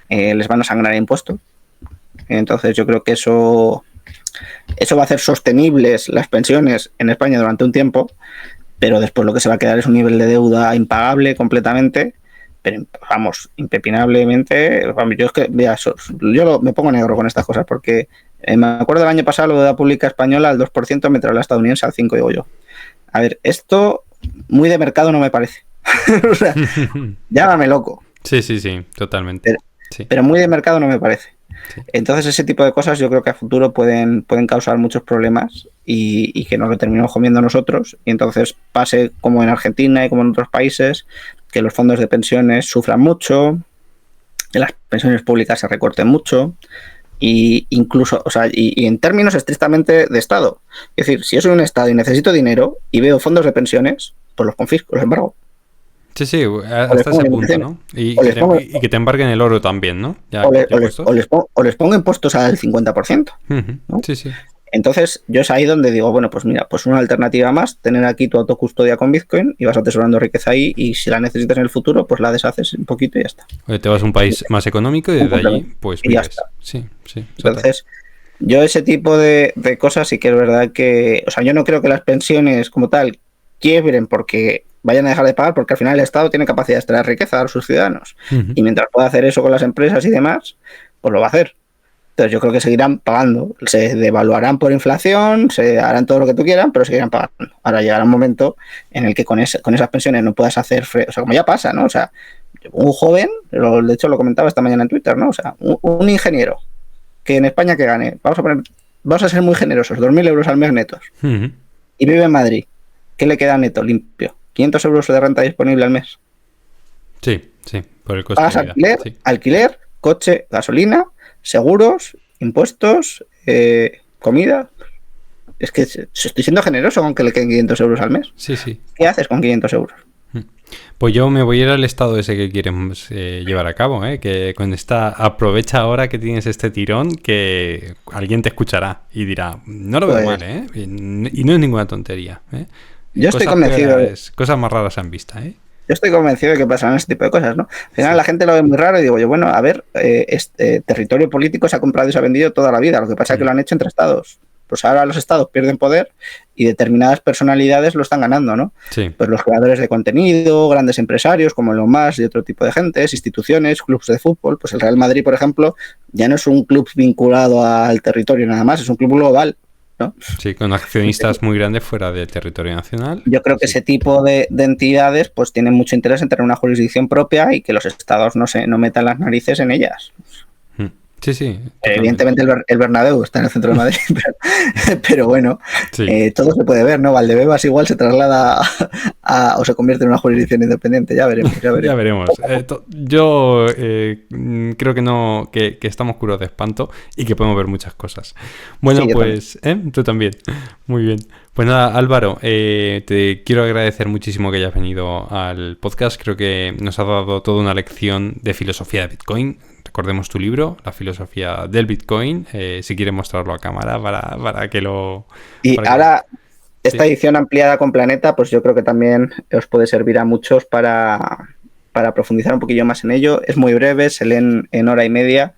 les van a sangrar impuestos. Entonces, yo creo que eso va a hacer sostenibles las pensiones en España durante un tiempo, pero después lo que se va a quedar es un nivel de deuda impagable completamente, pero vamos, impepinablemente. Vamos, yo es que me pongo negro con estas cosas, porque Me acuerdo del año pasado la deuda pública española al 2%, mientras la estadounidense al 5%, digo yo. A ver, esto muy de mercado no me parece. O sea, llámame loco. Sí, totalmente. Pero muy de mercado no me parece. Sí. Entonces ese tipo de cosas yo creo que a futuro pueden causar muchos problemas y que nos lo terminemos comiendo nosotros, y entonces pase como en Argentina y como en otros países, que los fondos de pensiones sufran mucho, que las pensiones públicas se recorten mucho, y incluso, o sea, y en términos estrictamente de Estado. Es decir, si yo soy un Estado y necesito dinero y veo fondos de pensiones, pues los confisco, los embargo. Sí, hasta ese punto, ¿no? Y que te embarguen el oro también, ¿no? O les pongo impuestos al 50%. ¿no? Sí. Entonces, yo es ahí donde digo, bueno, pues mira, pues una alternativa más, tener aquí tu autocustodia con Bitcoin y vas atesorando riqueza ahí, y si la necesitas en el futuro, pues la deshaces un poquito y ya está. Oye, te vas a un país más económico y desde allí, pues y ya vives. está. Sí. Entonces, yo ese tipo de cosas sí que es verdad que, o sea, yo no creo que las pensiones como tal quiebren porque vayan a dejar de pagar, porque al final el Estado tiene capacidad de extraer riqueza a sus ciudadanos. Y mientras pueda hacer eso con las empresas y demás, pues lo va a hacer. Entonces yo creo que seguirán pagando, se devaluarán por inflación, se harán todo lo que tú quieras, pero seguirán pagando. Ahora llegará un momento en el que con esas pensiones no puedas hacer, o sea, como ya pasa, ¿no? O sea, un joven, de hecho lo comentaba esta mañana en Twitter, ¿no? O sea, un ingeniero que en España que gane, vamos a ser muy generosos, 2.000 euros al mes netos, y vive en Madrid, ¿qué le queda neto, limpio? 500 euros de renta disponible al mes. Sí, por el coste de vida. Alquiler, coche, gasolina, seguros, impuestos, comida. Es que estoy siendo generoso con que le queden 500 euros al mes. Sí. ¿Qué haces con 500 euros? Pues yo me voy a ir al estado ese que queremos llevar a cabo, que con aprovecha ahora que tienes este tirón, que alguien te escuchará y dirá, no lo veo mal, y no es ninguna tontería. Yo estoy convencido. Cosas más raras se han visto, Yo estoy convencido de que pasarán ese tipo de cosas, ¿no? Al final la gente lo ve muy raro y digo yo, bueno, a ver, territorio político se ha comprado y se ha vendido toda la vida. Lo que pasa es que lo han hecho entre estados. Pues ahora los estados pierden poder y determinadas personalidades lo están ganando, ¿no? Sí. Pues los creadores de contenido, grandes empresarios como Elon Musk y otro tipo de gentes, instituciones, clubes de fútbol. Pues el Real Madrid, por ejemplo, ya no es un club vinculado al territorio nada más, es un club global, ¿no? Sí, con accionistas muy grandes fuera del territorio nacional. Yo creo que ese tipo de entidades pues tienen mucho interés en tener una jurisdicción propia y que los estados no metan las narices en ellas. Sí. Evidentemente el Bernabéu está en el centro de Madrid, pero bueno, todo se puede ver, ¿no? Valdebebas igual se traslada o se convierte en una jurisdicción independiente, ya veremos. Ya veremos. Yo creo que no, que estamos curos de espanto y que podemos ver muchas cosas. Bueno, sí, pues, tú también. Muy bien. Pues nada, Álvaro, te quiero agradecer muchísimo que hayas venido al podcast. Creo que nos has dado toda una lección de filosofía de Bitcoin. Recordemos tu libro, La filosofía del Bitcoin, si quieres mostrarlo a cámara para que lo... Y ahora, esta edición ampliada con Planeta, pues yo creo que también os puede servir a muchos para profundizar un poquillo más en ello. Es muy breve, se leen en hora y media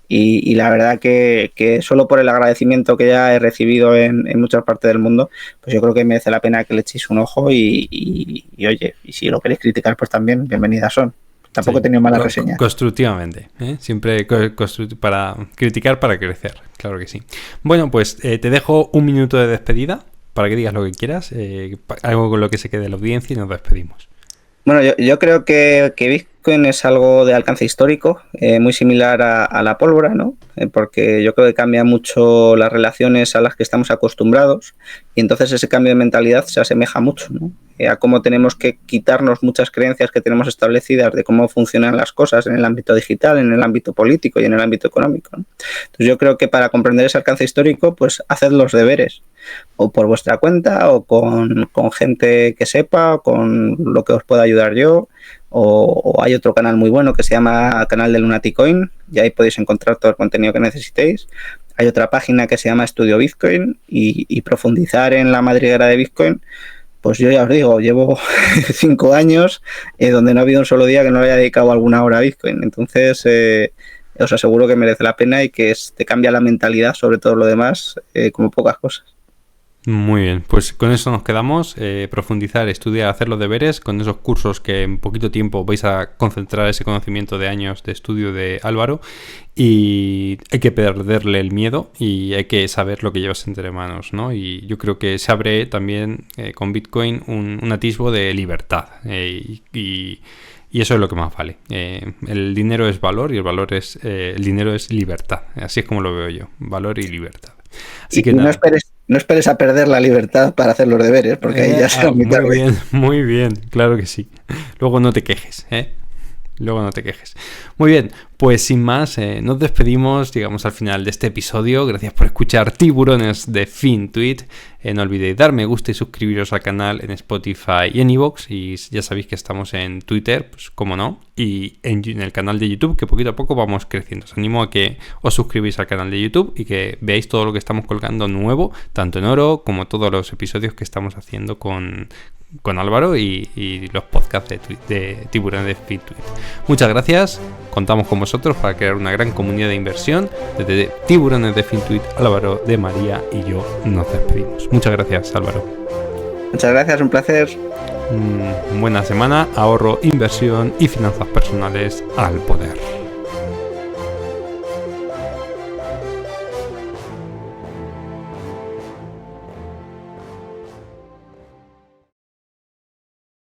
y la verdad que solo por el agradecimiento que ya he recibido en muchas partes del mundo, pues yo creo que merece la pena que le echéis un ojo y oye, y si lo queréis criticar, pues también bienvenidas son. Tampoco he tenido malas reseñas. Constructivamente, siempre para criticar, para crecer, claro que sí. Bueno, pues te dejo un minuto de despedida para que digas lo que quieras, algo con lo que se quede la audiencia y nos despedimos. Bueno, yo creo que Bitcoin es algo de alcance histórico, muy similar a la pólvora, ¿no? Porque yo creo que cambia mucho las relaciones a las que estamos acostumbrados y entonces ese cambio de mentalidad se asemeja mucho, ¿no? A cómo tenemos que quitarnos muchas creencias que tenemos establecidas de cómo funcionan las cosas en el ámbito digital, en el ámbito político y en el ámbito económico, ¿no? Entonces yo creo que para comprender ese alcance histórico, pues haced los deberes, o por vuestra cuenta, o con gente que sepa, o con lo que os pueda ayudar yo, o hay otro canal muy bueno que se llama Canal de Lunaticoin, y ahí podéis encontrar todo el contenido que necesitéis. Hay otra página que se llama Estudio Bitcoin y profundizar en la madriguera de Bitcoin. Pues yo ya os digo, llevo 5 años donde no ha habido un solo día que no le haya dedicado alguna hora a Bitcoin. Entonces, os aseguro que merece la pena y que te cambia la mentalidad sobre todo lo demás, como pocas cosas. Muy bien, pues con eso nos quedamos. Profundizar, estudiar, hacer los deberes con esos cursos que en poquito tiempo vais a concentrar ese conocimiento de años de estudio de Álvaro. Y hay que perderle el miedo y hay que saber lo que llevas entre manos, ¿no? Y yo creo que se abre también con Bitcoin un atisbo de libertad. Y eso es lo que más vale. El dinero es valor y el dinero es libertad. Así es como lo veo yo. Valor y libertad. Así que no esperes a perder la libertad para hacer los deberes, porque ahí ya será muy tarde. Muy bien, muy bien, claro que sí. Luego no te quejes, ¿eh? Luego no te quejes. Muy bien, pues sin más, nos despedimos, llegamos al final de este episodio. Gracias por escuchar Tiburones de FinTwit. No olvidéis dar me gusta y suscribiros al canal en Spotify y en iVoox. Y ya sabéis que estamos en Twitter, pues como no, y en el canal de YouTube, que poquito a poco vamos creciendo. Os animo a que os suscribáis al canal de YouTube y que veáis todo lo que estamos colgando nuevo, tanto en oro como todos los episodios que estamos haciendo con Álvaro y los podcasts de Tiburones de FinTwit. Muchas gracias, contamos con vosotros para crear una gran comunidad de inversión. Desde Tiburones de FinTwit, Álvaro de María y yo nos despedimos. Muchas gracias, Álvaro. Muchas gracias, un placer. Buena semana, ahorro, inversión y finanzas personales al poder.